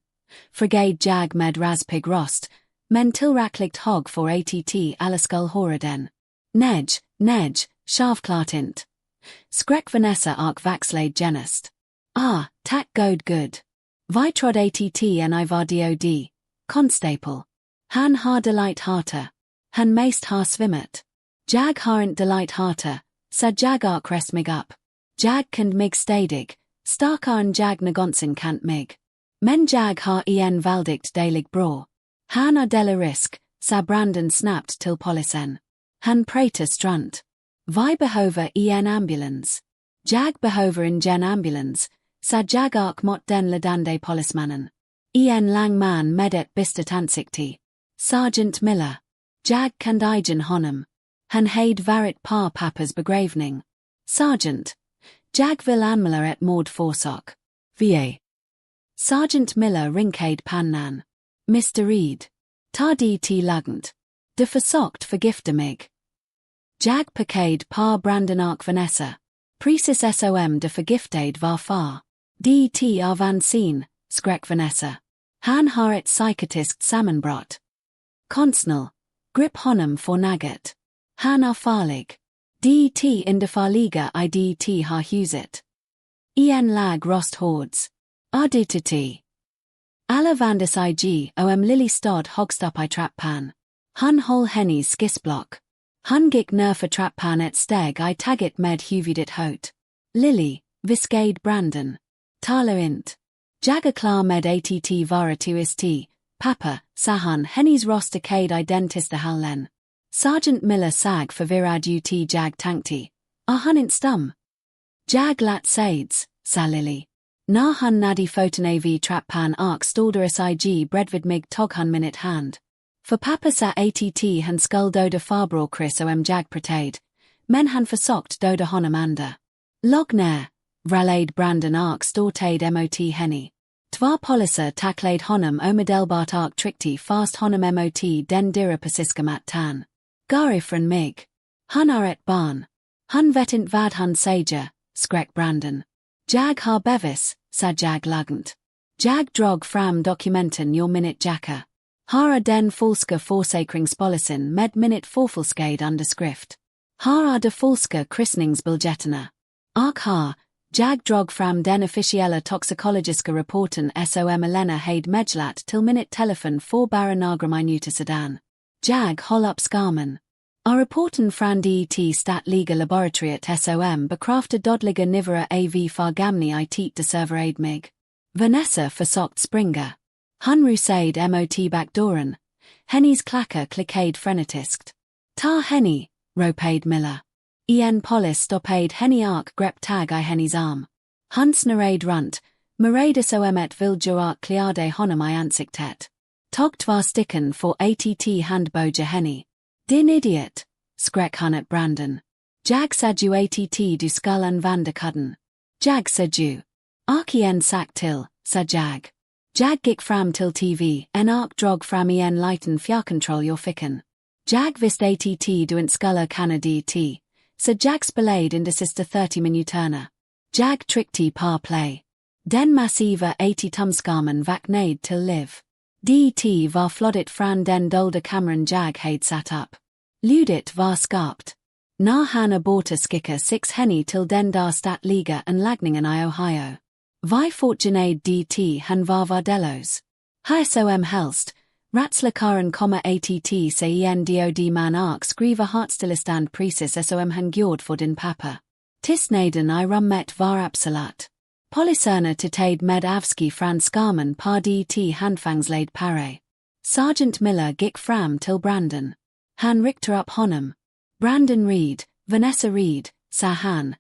Frigade jag med raspig rost, men tillräckligt hog för att alla horreden. Nej, självklart inte. Skräck Vanessa och vaxlade genast. Tack good. Vi trodde att en var dod. Constable. Han har delight harta. Han mest har svimmet. Jag har inte delight harta, så jag och res mig upp. Jag kan mig stadig, starkare än jag någonsin kan mig. Men jag har en väldigt delig bror. Han är dela risk, sa Brandon snabbt till polisen. Han pratar strunt. Vi behöver en ambulans. Jag behöver en ambulans, sa jag och mot den ledande polismannen. En lång man med ett bistert ansikte. Sergeant Miller. Jag kan igen honom. Han hade varit par pappas begravning. Sergeant. Jag vill anmäla ett mordförsök. Va. Sergeant Miller rinkade pannan. Mr. Reed. Ta till lugnt. De försökt förgifta mig. Jag pakade par Brandon och Vanessa. Precis som de förgiftade var far. Det av vansin, skrek Vanessa. Han har ett psykotiskt sammanbrott. Konstnäll. Grip honom för något. Han är farlig. Det inte farliga I det har huset. En lag rost hords. Arditati. Alla vandes ig lily stod hogstop I trappan. Han hol hennes skissblock. Han gick ner för trappan ett steg I tagit med huvudet hot. Lily, viskade Brandon. Tala int. Jag klar med att vara tuist. Pappa, sa han hennes rostakade identista hallen. Sergeant Miller sag förvirrad ut jag tankti. Han inte stum. Jag lat sades, sa Lily. När han nadi foten vid trappan och stålderas ig bredvid mig tog han minut hand. För pappa sa att han skuldode farbror Chris jag pratade, men han försökt döda honom anda. Log ner, vralade Brandon och stortade mot henny. Två poliser tacklade honom omedelbart och tryckte fast honom mot den dyra pasiskamat tan. Gå ifrån mig. Han är ett barn. Han vet inte vad han säger, skrek Brandon. Jag har bevis, sa jag lugnt. Jag drog fram dokumenten ur minut jacka. Här är den falska försäkringspolisen med minut förfalskad underskrift. Här är de falska kryssningsbiljetterna. Och här, jag drog fram den officiella toxikologiska rapporten som Elena hade meddelat till minut telefon för bara några minuter sedan. Jag håll upp skarmen. Rapporten från det statliga laboratoriet som bekräftar dödliga nivåer av fargamni it deserverade mig. Vanessa försökt springa. Han rusade mot backdörren. Hennes klackar klickade frenetiskt. Ta henne, ropade Miller. En polis stoppade henne och grepp tag I hennes arm. Han snurrade runt, marade som ett vilddjur och kliade honom I ansiktet. Tog två sticken för att handboja henne. Din idiot, skrek han at Brandon. Jag sa ju att du skall använda kudden. Jag sa ju. Och en sak till, sa jag. Jag gick fram till TV och drog fram en liten fjärrkontroll ur fickan. Jag visste att du inte skulle kunna det, så jag spelade in de sista 30 minuterna. Jag tryckte par play. Den massiva 80-tumskarmen vaknade till liv. Det var flödet från den dolda kameran jag hade satt upp. Ljudet var skarpt. När han borta skicka 6 henne till den där statliga anläggningen I Ohio. Vi fortjänade det han var värdelös. Hur som helst, rättsläkaren kommer att se en dod man och skriva hartstillestånd precis som han gjorde för din pappa. Tystnaden I rummet var absolut. Poliserna tittade med avsky från skarmen par det handfångslade pare. Sergeant Miller gick fram till Brandon. Han ryckte upp honom. Brandon Reed, Vanessa Reed, sa han.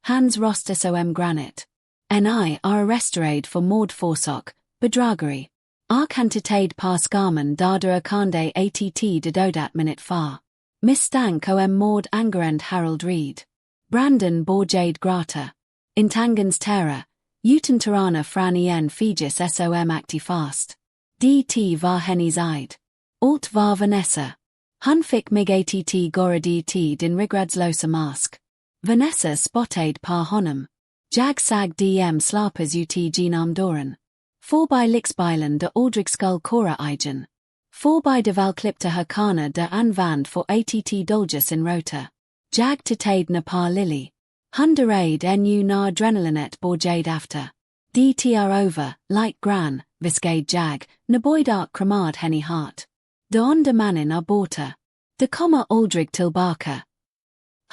Hans röst som granit. I är arresterad för mordförsök, bedrageri. Arkantitade par skarmen dada akande att de dodat minute far. Misstank om mord angerend Harold Reed. Brandon borjade grata. Intangens terra. Utan tirana fran en fegis som acti fast. Dt var hennes ide. Alt var Vanessa. Hun fick mig att gora dt din rigradslosa mask. Vanessa spotted par honom. Jag sag dm slapers ut genam doran. Voorbij Lixbylen de Aldrigskull Cora igen. Voorbij de Valklipte Hakana de Anvand voor att dolgus in rota. Jag titade na par lily. Hunderade nu na adrenalinet borjade after. Dtr over, light gran, viscade jag, na boydark kramad henny hart. De onder manin aborta. De komma aldrig tilbaka.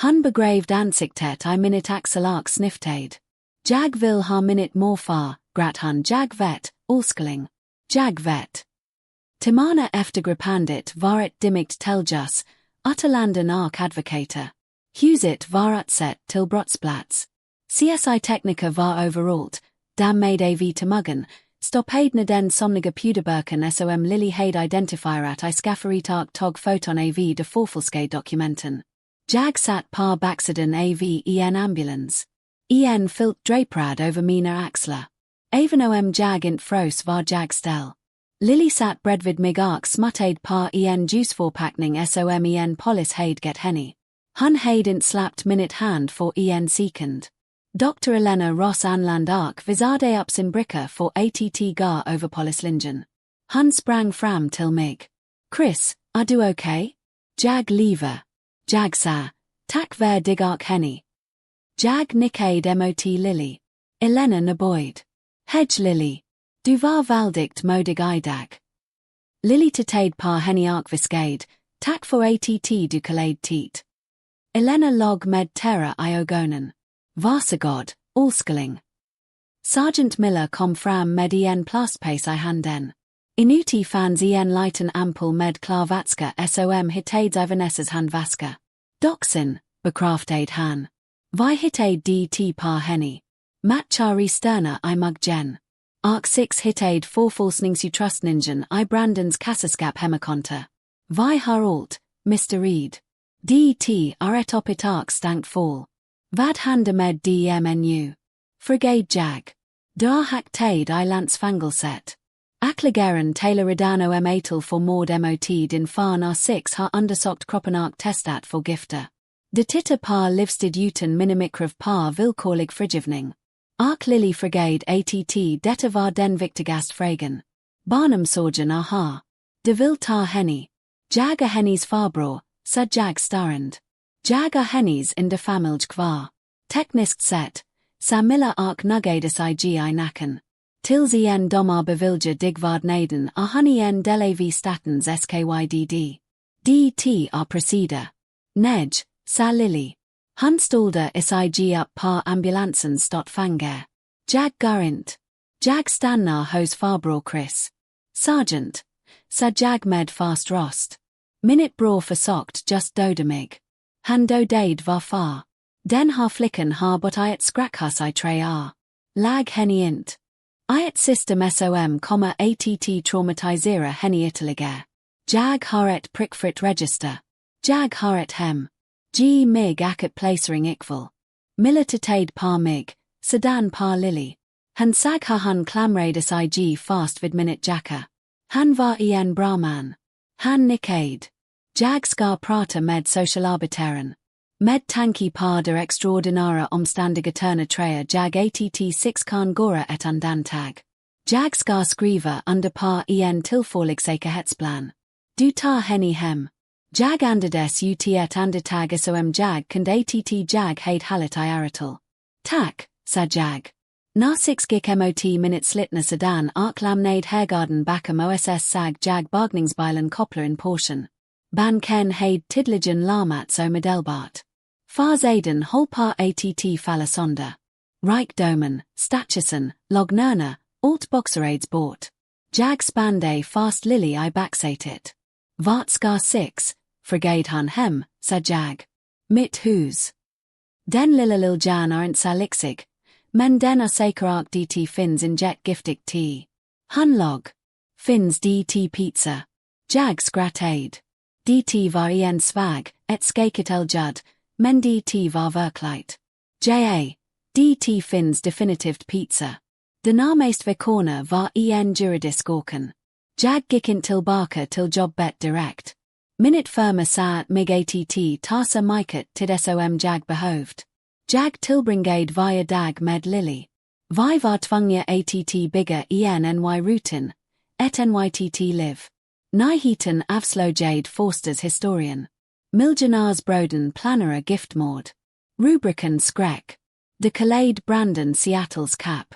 Hun begraved ansiktet I minute axelark sniftade. Jag vil ha minute more far, grat hun jag vet, allskeling. Jag vet. Timana efter gripandit varit dimikt teljus, utterlanden ark advocator. Huset var utset till brottsplats. CSI Technica var overalt, dammade av temuggen, stoppade den somniga puderburken som lily hade identifierat I skafferitark tog foton av de forfalskade dokumenten. Jag satt par baxiden av en ambulans. En filt draprad over mina axlar. Även om jag int fros var jag ställ. Lily satt bredvid mig ark smuttade par en juiceforpackning som en polis hade get henny. Hun hade int slapped minute hand for en sekund. Dr. Elena Ross anland ark visade upp sin bricka for att gar over polislingen. Hun sprang fram till mig. Chris, are du okay? Jag lever. Jag sa, tack ver dig ark henny. Jag nickade mot Lily. Elena naboid. Hedge Lily. Du var valdikt modig idag. Lily titade par henny ark viscade, tack för att du kalade tit. Elena log med terra iogonen. Varsågod, allskeling. Sergeant Miller kom fram med en plastpace I handen. Inuti fanns en liten ampul med klarvatska som hitades I Vanessas handvaska. Doxin, bekraftade han. Vi hittade dt par henny. Matchari sterna I muggen. Ark 6 hittade forfalsningsutrustningen I Brandons kassaskap hemmakonta. Vi har allt, Mr. Reed. dt ett oppit ark stankt fall. Vad hände med dmnu? Frigade jag. Dar haktade I landsfangelset. Aklagaren Taylor Redano atel för mord mot din fan R6 har undersökt kroppen ark testat för gifter. De titta par livstid utan minimikrav par villkorlig frigivning. Ark Lily frigade att detta var den viktigast fragen. Barnumsorgen har. De vill ta henny. Jag hennys farbror, sa jag starrand. Jag hennys in de familj kvar. Tekniskt sett, sa Miller ark nuggades I nacken. Tills en domar bevilja digvard naden honey en delav statens skydd. dt proceder. Nej, sa Lily. Hun stolder sig upp par ambulansen stott fanger. Jag garint. Jag stannar hos farbror Chris. Sergeant, sa jag med fast rost. Minute bror försökt just döda mig. Han dödade var far. Den har flicken har but I ett skräckhus I trä lag henny int. I ett system som komma att traumatisera henny ytterligare. Jag har ett prickfritt register. Jag har ett hem. Mig acket placering ikval. Miller titade par mig, sedan par Lily. Han sag har han klamrades ig fast vid minute jacka. Han var en bra man. Han nickade. Jag ska prata med socialarbetaren. Med tanki par der extraordinara omständigheterna trea jag att 6 kan gora ett undantag. Jag ska skriva under par en tillfällig säkerhetsplan. Du tar henny hem. Jag andades ut ett andetag som jag kunde att jag hade hallat I aratal. Tack, sa jag. Na 6 gick mot minute slitna sedan ark lamnade hergarden bakom oss sag jag bagningsbilen koppler in portion. Ban ken hade tidligen larmat so medelbart. Fars aden holpar att falla sonda. Rikdomen, statusen, lognerna, alt boxerades bort. Jag spande fast Lily I backsatet. Vart ska 6, frigade han hem, sa jag. Mitt hus. Den lilla liljan aren't salixig, men den säker ark dt finns inject giftig tea. Han log. Finns det pizza. Jag skrattade. Det var en svag, ett skaket judd, men det var verkligt. Det finns definitivt pizza. Den närmaste veckorna var en juridisk åken. Jag gick inte tillbaka till jobbet direkt. Minnet firma sa mig att tasa mycket till som jag behövde. Jag tillbringade varje dag med Lily. Vi var tvungna att bygga ny rutin, ett nytt liv. Nyheten avslöjade Forsters historien. Miljonärsbrodern planerade giftmord. Rubriken skräck. De kallade Brandon Seattles cap.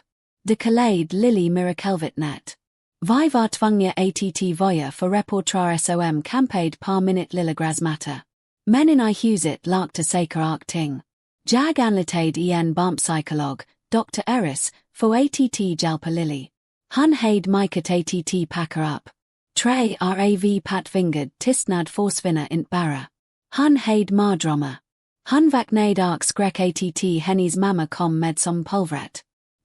De kallade Lily mirakelvittnet. Vi var tvungna att voja för reportrar som campade par minut lilla gräsmatta. Men i huset lakte säker akting. Jag anlitade en barnpsykolog, Dr. Eris, för att hjälpa Lily. Han hade mycket att packa upp. Tre rav patvingad tystnad försvinner inte bara. Han hade mardrömmar. Han vaknade och skrek att hennes mamma kom med som pulvret.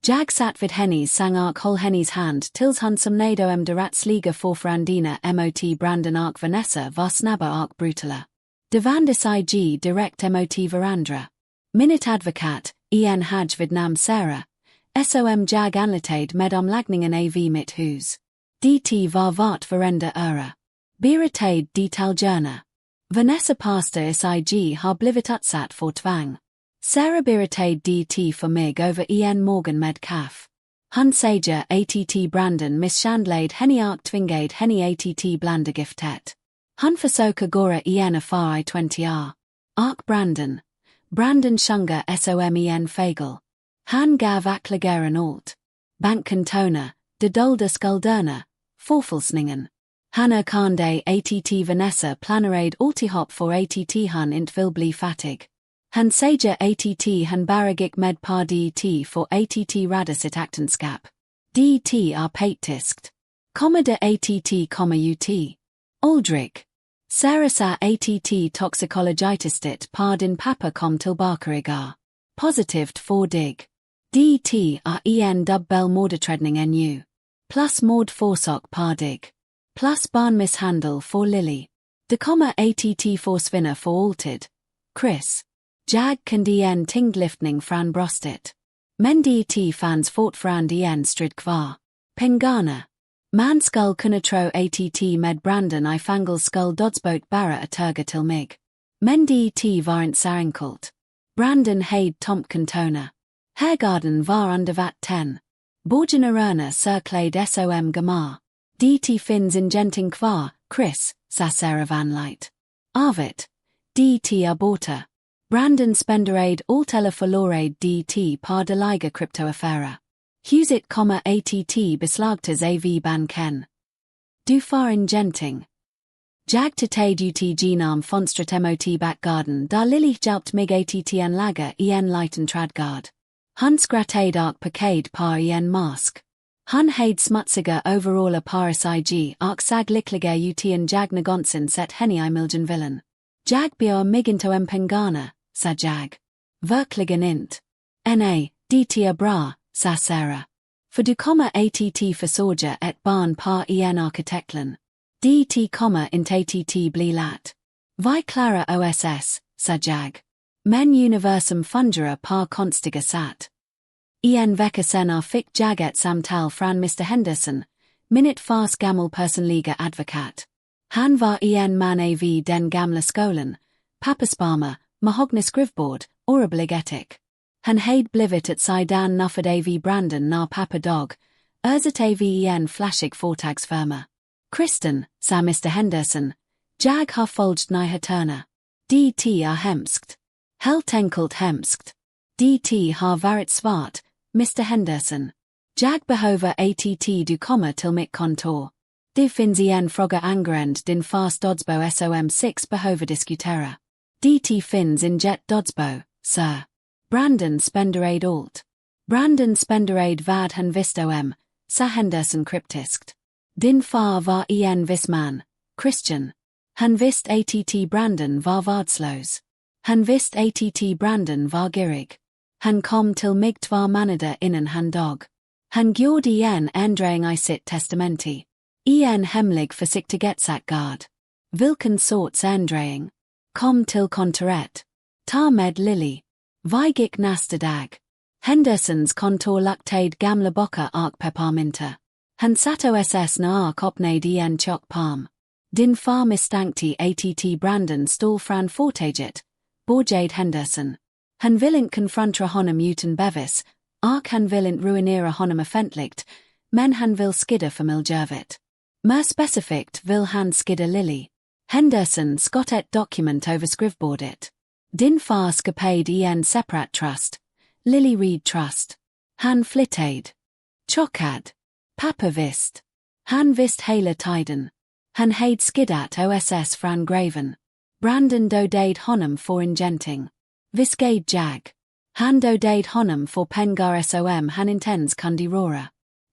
Jag satt vid hennes sang och höll hennes hand tills han somnade derat sliga forfrandina mot Brandon och Vanessa var snabba och brutala. De vande sig direkt mot varandra. Minut advokat, en haj vid namn Sarah, som jag anlitade med omläggningen av mitt hus. Det var vart varenda öra. Berättade detaljörna. Vanessa pastor sig har blivit utsatt för tvång. Sarah berättade det för mig över en morgon med kaff. Han säger att Brandon misshandlade henne och tvingade henne att blanda giftet. Han försöker göra en affär i 20 år. Och Brandon sjunger som en fågel. Han gav äckligaren allt. Bankkontorna, de dolda skulderna, förfalskningen. Han erkände att Vanessa planerade alltihop för att han inte vill bli fattig. Han säger att han bara gick med på det för att rädda sitt äktenskap. Det är petiskt. Kommer det att komma ut? Aldrig. Sarah sa att toxicologitistet på din pappa kom tillbaka igår. Positivt för dig. Det är en dubbel mordutredning ännu. Plus mordförsök på dig. Plus barnmisshandel för Lily. Det kommer att försvinna för alltid. Chris. Jag kunde en tyngdlyftning från bröstet. Men det fanns fortfarande en strid kvar. Pengarna. Man skulle kunna tro att med Brandon I fangels skull dödsbot bara att töga till mig. Men det var inte så enkelt. Brandon hade tomt kontona. Herrgarden var under vatten. Borgenärerna cirklade som gamar. Det finns ingenting kvar, Chris, sa Sarah vanligt. Arvet. Det är borta. Brandon spenderade allt eller förlorade det på deliga kryptoaffärer. Huset kommer att beslagtas av banken. Du får ingenting. Jag tittade ut genom fönstret mot backgarden där Lily hjälpt mig att anlägga en liten trädgård. Han skrattade och pekade på en mask. Han hade smutsiga overaller på sig och såg lyckliga ut jag någonsin sett henne i miljonvillan. Jag bjöd mig inte pengarna, sa jag. Verkligen inte. Nej, det är bra, sa Sarah. För du kommer att försörja ett barn på en arkitektlen. Det kommer inte att bli lätt. Vi klarar OSS, sa jag. Men universum fungerar på konstiga sätt. En vecka senare fick jag ett samtal från Mr. Henderson, minnet fars gammal personliga advokat. Han var en man av den gamla skolan, pappersparma, mahogny skrivbord, obligatik. Han hade blivit ett sidan nuffad av Brandon när pappa dog, örzat av en flashig företagsfirma. Kristen, sa Mr. Henderson, jag har följt nyheterna. Det är hemskt. Helt enkelt hemskt. Det har varit svårt, Mr. Henderson. Jag behöver att du kommer till mitt kontor. Det finns en fråga angående din fars dödsbo som 6 behöver diskutera. Det finns inget dödsbo, sir. Brandon spenderade allt. Brandon spenderade vad han visste om, sa Henderson kryptiskt. Din far var en viss man, Christian. Han visste att Brandon var vårdslös. Han visste att Brandon var girig. Han kom till mig 2 månader innan han dog. Han gjorde en ändring i sitt testamenti. En hemlig försiktighetsåtgärd. Vilken sorts ändring? Kom till kontoret. Ta med Lily. Vigik nästa dag. Hendersons kontor luktade gamla bockar och pepparmynta. Han satt oss när öppnade en tjock palm. Din far misstänkte att Brandon stol från företaget, började Henderson. Han vill inte konfrontra honom utan bevis, och han vill inte ruinera honom offentligt, men han vill skydda familjeöverlevnad. Mer specifikt vill han skydda Lily. Henderson skott ett dokument över skrivbordet. Din far skapade en separat trust, Lily Reed Trust. Han flyttade. Chockad. Pappa visst. Han visst hela tiden. Han hade skyddat oss från graven. Brandon dödade honom för ingenting. Viskade jag. Han dödade honom för pengar som han intends kunde röra.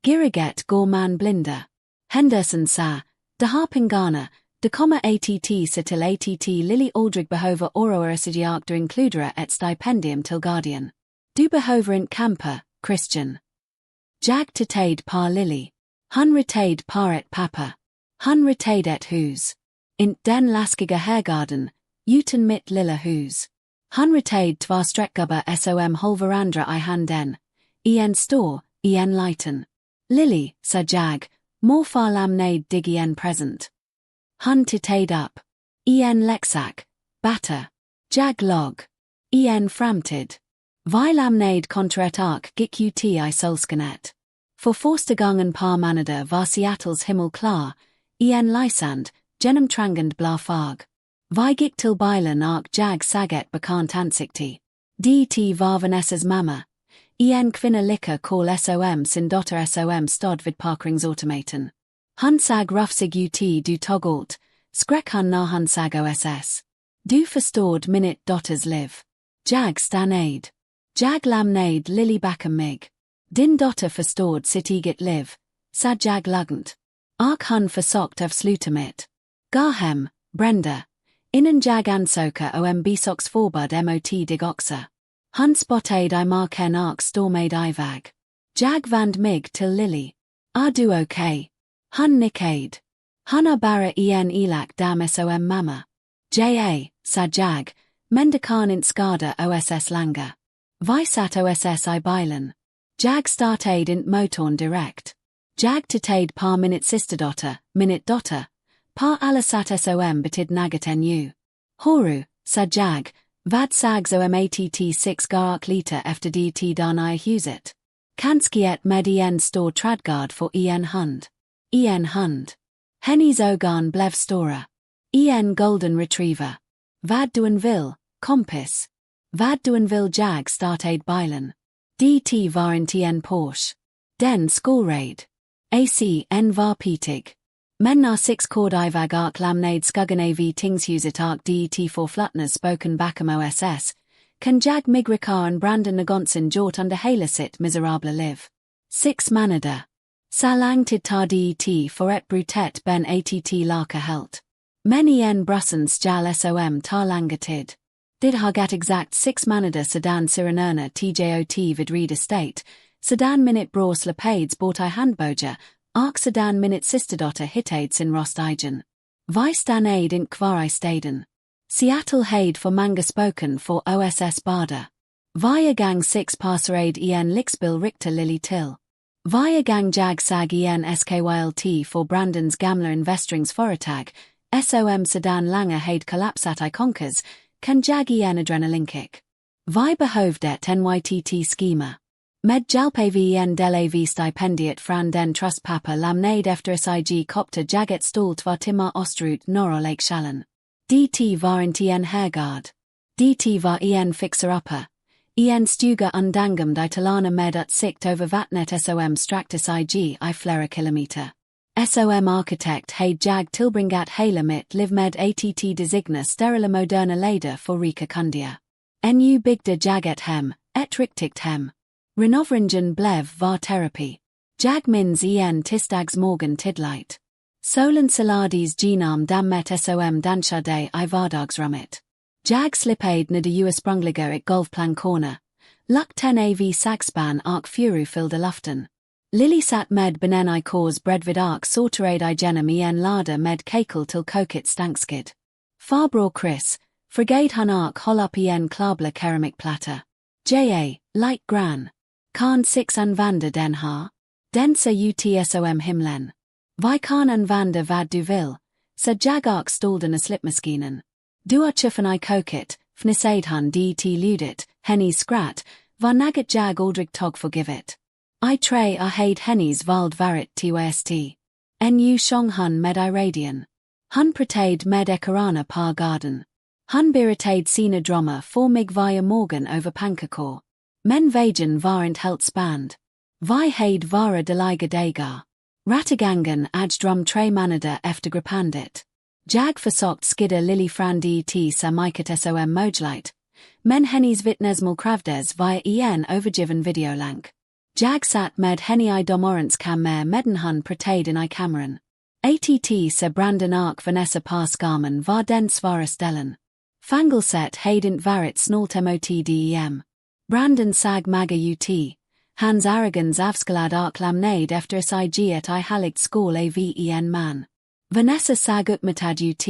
Giriget går man blinda. Henderson sa, de har pengarna, de kommer att se till att Lily aldrig behöver oroa sig och du inkludera ett stipendium till Guardian. Du behöver inte campa, Christian. Jag tittade par Lily. Han ritade paret pappa. Han ritade ett hus. Inte den laskiga herrgarden, utan mitt lilla hus. Han ritade två streckgubbar som höll varandra i handen. En stor, en liten. Lily, sa jag, morfar lämnade dig en present. Han tittade upp. En leksak, batter. Jag log. En framtid. Vi lämnade kontret och gick ut i solskenet. För första gången par månader var Seattles himmel klar, en lysande, genomträngande blå fag. Vi gick till bilen och jag såg ett bekant ansikte. Det var Vanessas mamma. En kvinna lika cool som sin dotter som stod vid parkeringsautomaten. Han såg rufsig ut du tog allt, skrek han när han såg oss. Du förstod mitt dotters liv. Jag stannade. Jag lämnade Lily bakom mig. Din dotter förstod sitt eget liv, sa jag lugnt. Och han försökte avsluta mitt. Gå hem, Brenda. Innan jag ansöker om besöksförbud mot dig också. Han spottade i marken och stormade iväg. Jag vände mig till Lily. Är du okej? Han nickade. Han är bara en elak dam som mamma. Sa jag, men det kan inte skada oss längre. Vi satt oss i bilen. Jag startade inte motorn direkt. Jag tittade par minut dotter. Par alla satt som betyd något ännu. Horu, sa jag, vad sågs om att 6 gar lite efter det dagen i huset. Kanske ett med en stor trädgård för en hand. En hand. Hennes ögon blev stora. En golden retriever. Vad du en vill, kompis. Vad du en vill jag startade bilen. Det var inte en Porsche. Den skolraid. AC en var pitig. Men när 6 kord iväg och lämnade skuggan av tingshuset och det förfluttna spoken bakom oss, kan jag migrika en Brandon någonsin gjort under hela sitt miserabla liv. 6 månader. Så lång tid tar det för ett brutet ben att laka helt. Men en brussen stjäl som tar långa tid. Det har gått exakt 6 månader sedan Cyrenerna tjot vid Reed Estate, sedan minut bror släpades bort i handböja, och sedan minut systerdotter hittade sin rostigen. Vi stannade inte kvar i staden. Seattle hade för många spoken för oss bada. Varje gång 6 passerade en liksbil rikta Lily till. Varje gång jag såg en skylt för Brandons gamla investeringsföretag, som sedan länge hade kollapsat i konkurs, kan jag en adrenalinkick. Vi behövde ett nytt-schema. Med hjälp av en del av stipendiet från den trustpappa lämnade efter sig kopte jag ett stol 2 timmar österut norr Lakeshallen. Det var inte en herrgård. Det var en fixer-upper. En stuga undangömd i Talana med utsikt över vattnet som sträckte sig i flera kilometer. Som arkitekt hade jag tillbringat hela mitt liv med att designa sterila moderna leder för rika kundiga. Nu byggde jag ett hem, ett riktigt hem. Renoveringen blev var terapi. Jag minns en tisdagsmorgon tidligt. Solen salades genom dammet som dansade i vardagsrummet. Jag slippade när det ursprungliga ett golfplankorna. Lukten av saxpan och furu fyllde luften. Lily sat med benen I cause bredvid ark sorterade igenom en lada med kakel till kokit stankskid. Farbror Chris, frigade han ark håll upp en klabla keramikplatta. Ja, light gran. Kan 6 använda den här. Den sa utsom himlen. Vi kan använda vad du vill, sa jag ark stolden slipmaskinen. Du har chuffen I kokit, fnissade han det ludet, hennes skratt, var naget jag aldrig tog forgivet. I tre hed hennes vald varit tyst. Nu sjong han med iradian. Han pratade med ekarana par garden. Han berättade sina drömmar för mig varje morgon över pankakor. Men vägen var inte helt spand. Vi hed vara deliga dagar. Rattigangen ajdrum tre månader efter grippandet. Jag försökt skidda Lily från det sa mycket som möjligt. Men hennes vittnesmål kravdes via en övergiven videolank. Jag satt med henne I domorens kamer medan han pratade I kameran. Att sa Brandon ark Vanessa par skarmen var den svara ställen. Fangelset hadint varit snålt mot dem. Brandon sag maga ut. Hans arrogans avskalad ark lamnade efter sig att I haligt skål aven man. Vanessa sag uppmatad ut,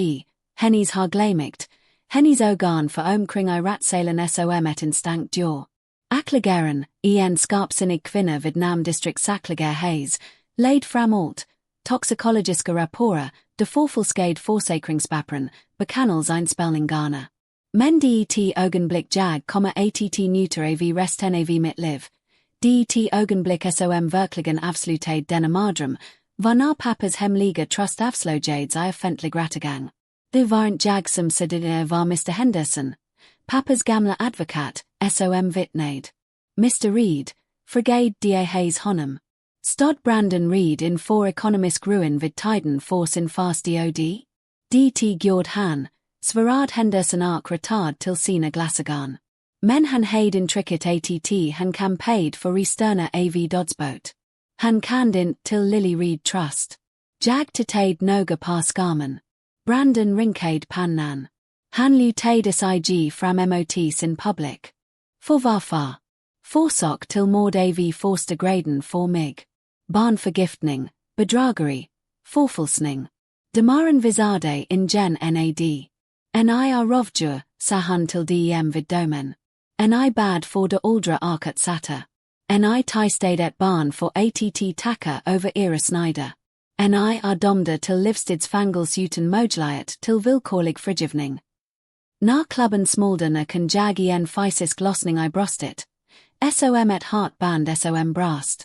hennes har glamigt, hennes ögon för omkring I ratsalen som ett instant djur. Aklagaren, en skarpsinnig kvinna vid namn distrikt Saklagar Hayes, laid fram allt, toxikologiska rapporter, de förfalskade försäkringspappren, bekanals einspelningarna. Men det ögonblick jag kommer att njuter av resten av mitt liv. Det ögonblick som verkligen avslutade denna mardröm, var när pappas hemliga trust avslöjades I offentlig rättegång. Det var inte jag som sade var Mr. Henderson, pappas gamla advokat, som vittnade. Mr. Reed, frigade de Hayes honom. Stod Brandon Reed in för ekonomisk ruin vid tiden för sin fars död? Det gjorde han, svarade Henderson ark retard till sina glasögon. Men han hade intricket att han campaigned för resterna av dödsbot. Han kunde inte till Lily Reed trust. Jag tittade noga par skarmen. Brandon rinkade pannan. Han lutade sig fram mot sin public. För varför? Försök till mord av första graden för mig. Barnförgiftning, bedrageri, förfalskning. Demaren visade ingen nad. En I rovdjur, sa han till dem vid domen. En I bad för de åldra arkat satta. En I tistade ett barn för att tacka över era snider. En I dömda till livstidsfängelse utan möjlighet till villkorlig frigivning. När klubben smålderna kan jag en fysisk lossning I bröstet. Som ett heartband som brast.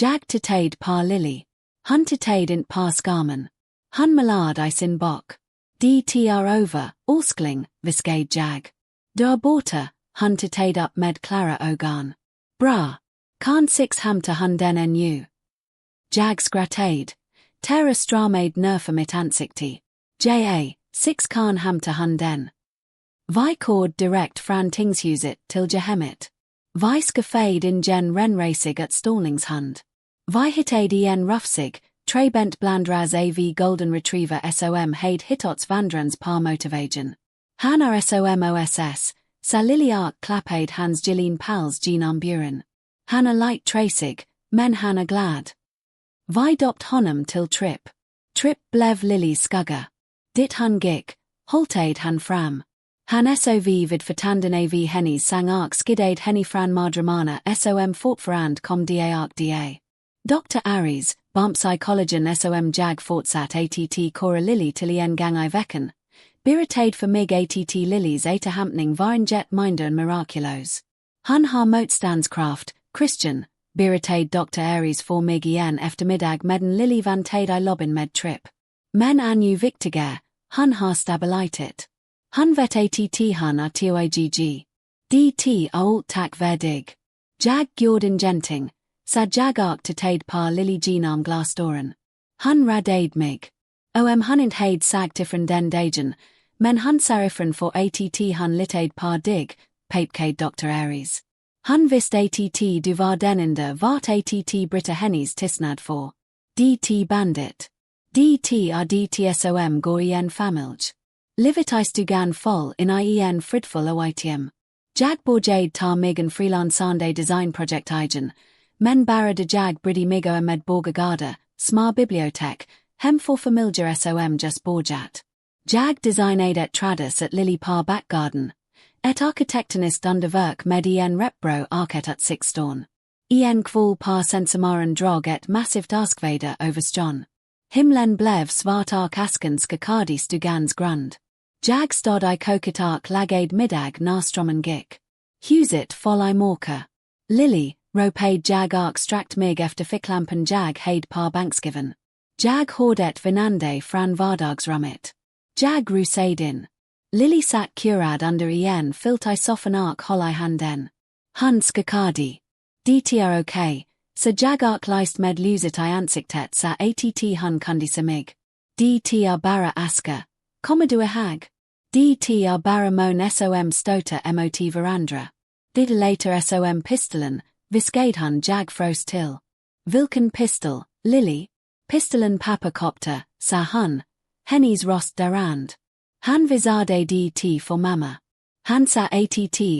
Jag tittade par Lily. Han tittade inte par skarmen. Han malade I sin bock. Det över, åskling, viskade jag. Du borta, han tittade upp med klara ögon. Bra. Kan 6 hamta han den ännu. Jag skrattade. Terra stramade nerfa mitt ansikte. Ja, 6 kan hamta han den. Vi cord direkt från tingshuset till Jehemmet. Vi skaffade ingen renracig at stålningshand. Vi hittade en rufsig, trebent blandras av golden retriever som had hittots vandrans par motivagen. Han SOMOSS, sa Lily ark klappade hans Gilleen pals genom buren. Han light tracig, men han glad. Vi dopt honom till Trip. Trip blev Lilys skugga. Dit han gick, holtade han fram. Han sov vid förtanden av hennes sang ark skidade henne från mardrömmarna som fortfarande kom de ark da. Dr. Aries, psychologen som jag fortsatt att kora Lily till en gång I veckan. Berättade för mig att Lilys återhämtning var en jet minder mirakulös. Han har motståndskraft, Christian, berättade Dr. Aries för mig igen eftermiddag medan Lily vantade I lobben med Trip. Men ännu viktigare, han har stabilitet. Han vet att han toigg. Det allt tack värdig. Jag gjorde ingenting, sa jag ark tittade par Lily genom glasdörren. Han räddade mig. Han inte hade sagt ifrån den dagen, men han sa ifrån för att han litade par dig, pepkade Dr. Aries. Han visste att du var den enda vart att britta hennes tystnad för. Det bandit. Det som går I en familj. Livet I stugan full in en fridfull oitium. Jag började ta mig en freelansande design project igen, men började jag bridi migo med borgade, smar bibliotek, hem för familjer som just börjat. Jag designade ett trädhus at Lily par backgarden. Ett arkitektoniskt underverk med en repbro arket 16. En kval par sensamaren drog ett massivt askvader överstan. Himlen blev svart asken skakadi stugans grund. Jag stod I koket lagade middag nastrommen gick. Huset fall I morka. Lily, ropade jag strakt mig efter ficklampen jag hade par banksgiven. Jag hordet vinande fran vardagsrummet. Jag rusade in. Lily satt kurad under en filt I soffen håll I handen. Han skakadi. DTR okej, så jag list med luset I ansiktet sa att han kunde samig. DTR bara aska. Kommer du ihåg? DTR bara mon som stöta mot varandra. Lite later som pistolen, viskade han jag frost till. Vilken pistol, Lily? Pistolen pappa kopter, sa han. Hennes rost darand. Han visade DT för mamma. Han sa att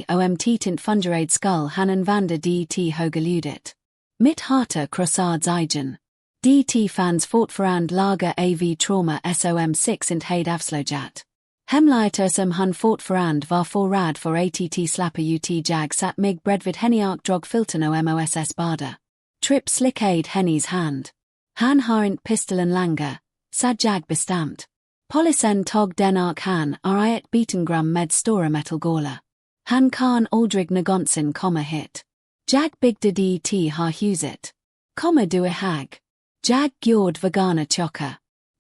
om titint fungerade skull han använda DT högerljudet. Mitt hata crossards igen. DT fans fortfarand lager av trauma som 6 int hed avslöjat. Hemligheter som han fortfarand var förrad för att slappa ut jag satt mig bredvid henne drog filten och moss bada. Tripp slickade hennes hand. Han har inte pistolen längre, sa jag bestämt. Polisen tog den han är ett betengram med stora metalgåla. Han kan aldrig någonsin komma hit. Jag byggde det har huset. Kommer du ihåg? Jag gjorde vagana tjocka.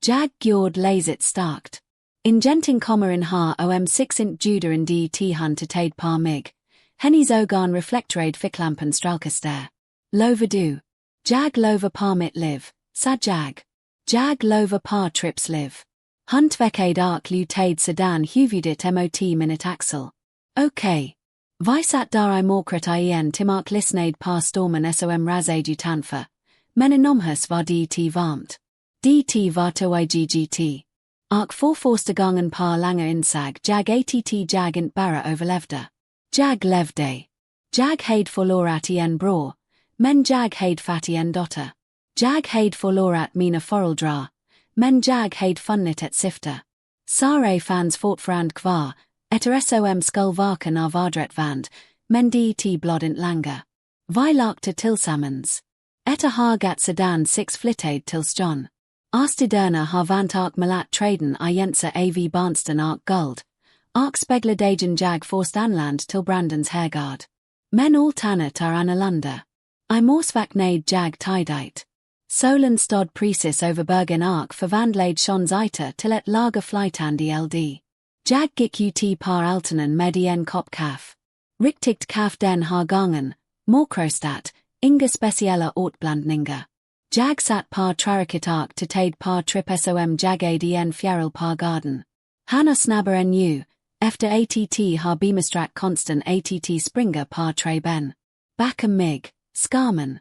Jag gjorde läset starkt. Ingenting kommer in har om 6 int judar in det han titade par mig. Hennes ögon reflekterade ficklampen strålkastar. Lovar du? Jag lovar par mitt liv, sa jag. Jag lovar par trips liv. Han tvekade lutade sedan huvudet mot minut axel. Okej. Vi satt där I morkret igen timark lyssnade par stormen som rasade utanför. Men inomhus var det varmt. Det var toiggt. För första gången par länge insåg jag att jag inte bara överlevde. Jag levde. Jag hade förlorat en bror, men jag hade fått en dotter. Jag hade förlorat mina föräldrar, men jag hade funnit ett syfte. Sare fanns fortfarande kvar, efter som skullvaken av adretvand, men det blod inte längre. Vi lakte tillsammans. Efter har gat sedan 6 flyttade till stan. Arstiderna har vant malat traden I jensa av barnstan guld. Spegladagen jag forst anland till brandens hergard. Men allt annat annorlunda. I morsvaknade jag tidigt. Solen stod precis över bergen förvandlade shonzita till ett lager flytande eld. Jag gick ut par alternen med en kopp kaff. Riktigt kaff den har gången, morkrostat, inga speciella åtblandningar. Jag satt par trarikitak titade par trip som jagade en fjäril par garden. Han är snabbare än ju, efter att har bemestrat konstant att springa par tre ben. Bakom mig, skarmen.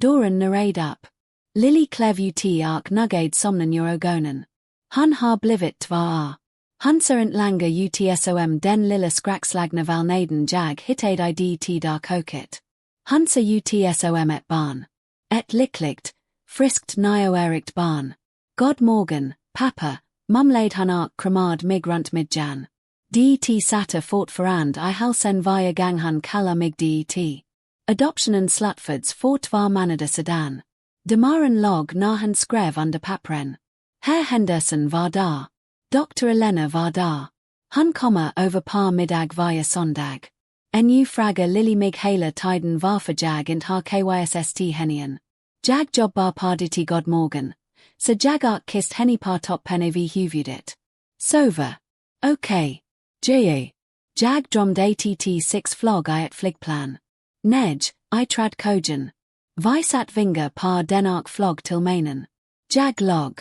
Dörren narrade upp. Lily klev ut nuggade somnen ur ögonen. Han har blivit två. Han ser inte längre ut som den lilla skräckslagna valnaden jag hittade I det där koket. Han ser ut som ett barn. Ett lyckligt, friskt nioerikt barn. God morgon, pappa, mumlade han kramad mig runt midjan. Det satte fortfarande I halsen varje gång han kallar mig det. Adoptionen slutförds för 2 månader sedan. Demaren låg när han skrev under pappren. Herr Henderson var där. Dr. Elena var där. Han kommer över par middag varje söndag. En ju frågar Lily mig hela tiden varför jag inte har kysst henien. Jag jobbar par det god morgon. Så jag kissed henne par toppen vid huvudet. Sover. Okej. Jag drömde att 6 flog I ett flygplan. Nej, I trad kogen. Vi satt vinga par den flog till manen. Jag log.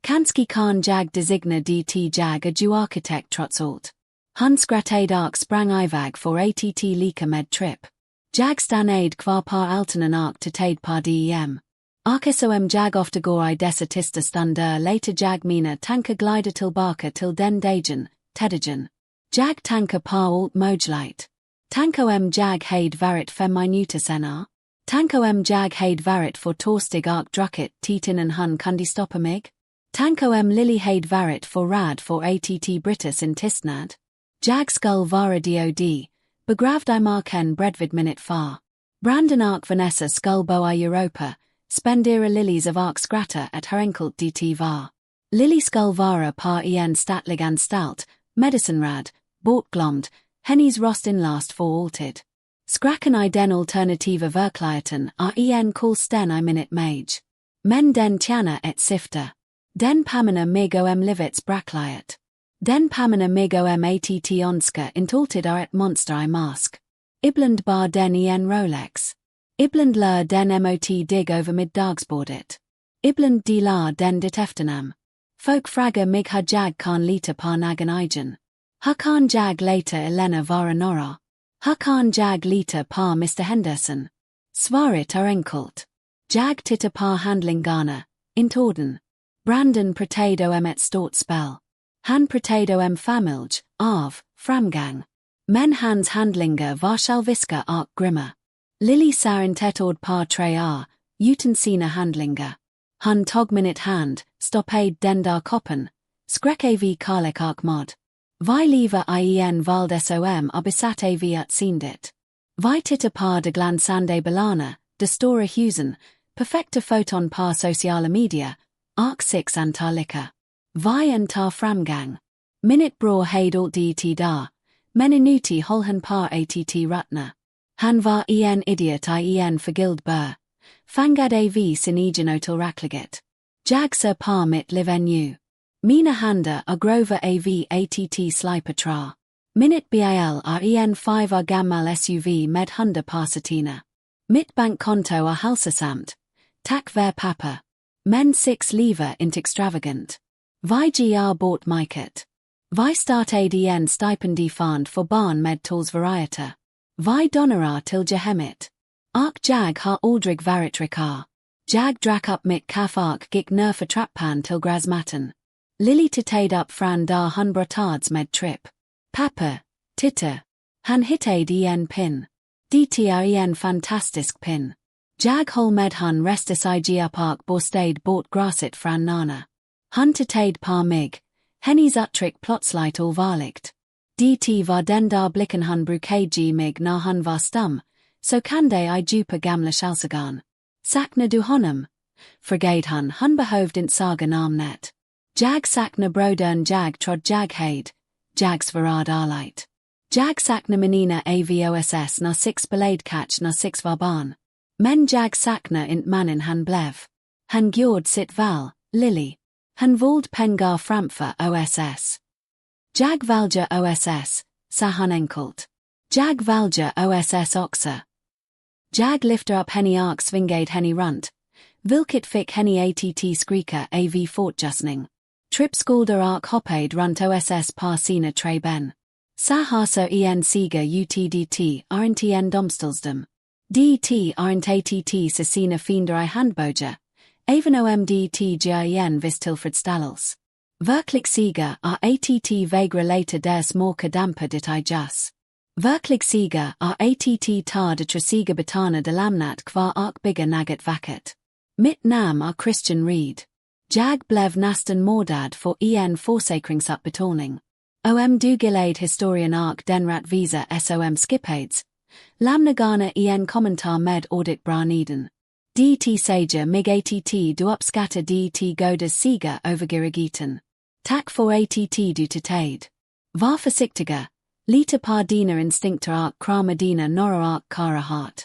Kanski kan jag designa det jag du arkitekt trots allt. Han skrattade sprang iväg för att lika med tripp. Jag stannade kvar par alternen titade par dem. Som jag ofta går I dessa tista stunder later jag mina tankar glider tillbaka till den dagen, tedigen. Jag tankar par allt möjligt. Tanko jag hade varit 5 minuter senare. Tanko jag heid varit for torstig ark drucket titin en hun kundi stoppa mig? Tanko lily heid varit for rad for att Britus in tistnad? Jag skull vara dod, begravd I marken bredvid minute far. Brandon ark Vanessa skull bo I Europa, spendera lilies of ark skratta at her enkelt dt var. Lily skull vara par en statlig anstalt, medicine rad, bortglomd, hennies rost in last for alted. Skraken I den alternativa verkligheten en call sten I minute mage. Men den tjana et sifter. Den pamina mig livets brackliet. Den pamina mig att onska intalted are et monster I mask. Ibland bar den en Rolex. Ibland lur den mot dig over middagsbordet. Ibland de la den dit eftenam. Folk fraga mig ha jag kan lita par nagan igen. Ha kan jag later Elena vara norra. Ha kan jag lita par Mr. Henderson. Svaret är enkelt. Jag titta par handlingarna, intorden. Brandon pretado ett stort spel. Han pretado familj, av, framgang. Men hans handlingar var själviska och grymma. Lily sarentetord par tre utan sina handlingar. Han tog minut hand, stoppade den där koppen, skräck vi karlek och mod. Vi lever ien valdesom besatt vi att sindet. Vi titta par de glansande belana, de stora husen, perfekta foton par sociala media, och six antalika. Vi en tar framgang. Minut bror heid alt det da, men inuti holhan par att rutna. Han var en idiot en förgild bör. Fangade vi sin egenotal rakliget. Jag ser par mitt livenu. Mina handa grova att sliper tra. Minut bil en 5 gammal SUV med hunda parsatina. Mitt bankkonto halsasamt. Tack ver pappa. Men 6 lever int extravagant. Vi gr bort mycket. Vi startade en stipendi fond för barn med tools varieter. Vi donara till jehemit. Ark jag har aldrig varit rikar. Jag drack upp mitt kaffark gick ner för trappan till gräsmattan. Lily tittade upp från där hun brotards med tripp. Pappa, titta. Han hittade en pin. Det en fantastisk pin. Jag håll med hun restes I upp ark borstad bort graset från nana. Hun tittade par mig. Hennies uttryck plötsligt allvarligt. Det var den där blicken hun brukade mig när hun var stum, så kunde I djupa gamla kälsagan. Sakna du honom? Förgade hun behövde inte saga namnet. Jag sakna brodern jag trod jag heid, jag svarad arleit. Jag sakna menina avoss när 6 belade catch när 6 var barn. Men jag sakna int mannen han blev. Han gjorde sitt val, Lily. Han vald pengar framför OSS. Jag valja OSS, sa han enkelt. Jag valja OSS också. Jag lyfter upp henny ark svingade henny runt. Vilket fick henny att skrika av fortjustning. Tripp skulder ark hoppade runt OSS par sina tre ben. Sa har så en siga utdtt aren't en domstolsdom. Det aren't att sa sina fiender I handboja. Även omdt gin vis tillfredsställelse. Verklig siga att vägra leta des morka dampa dit I jus. Verklig siga att tar de trasiga betana de lamnat kvar ark bigga naget vacket. Mitt nam Christian Reed. Jag blev nästan mordad för en försäkringsutbetalning. Dugilade historien ark denrat visa som skipades. Lamnagarna en kommentar med audit braniden. Det sager mig att du uppskattar det goda siga övergirigitan. Tack för att du tittade. Var försiktiga. Lita par dina instinkter ark krama dina norra ark kara hart.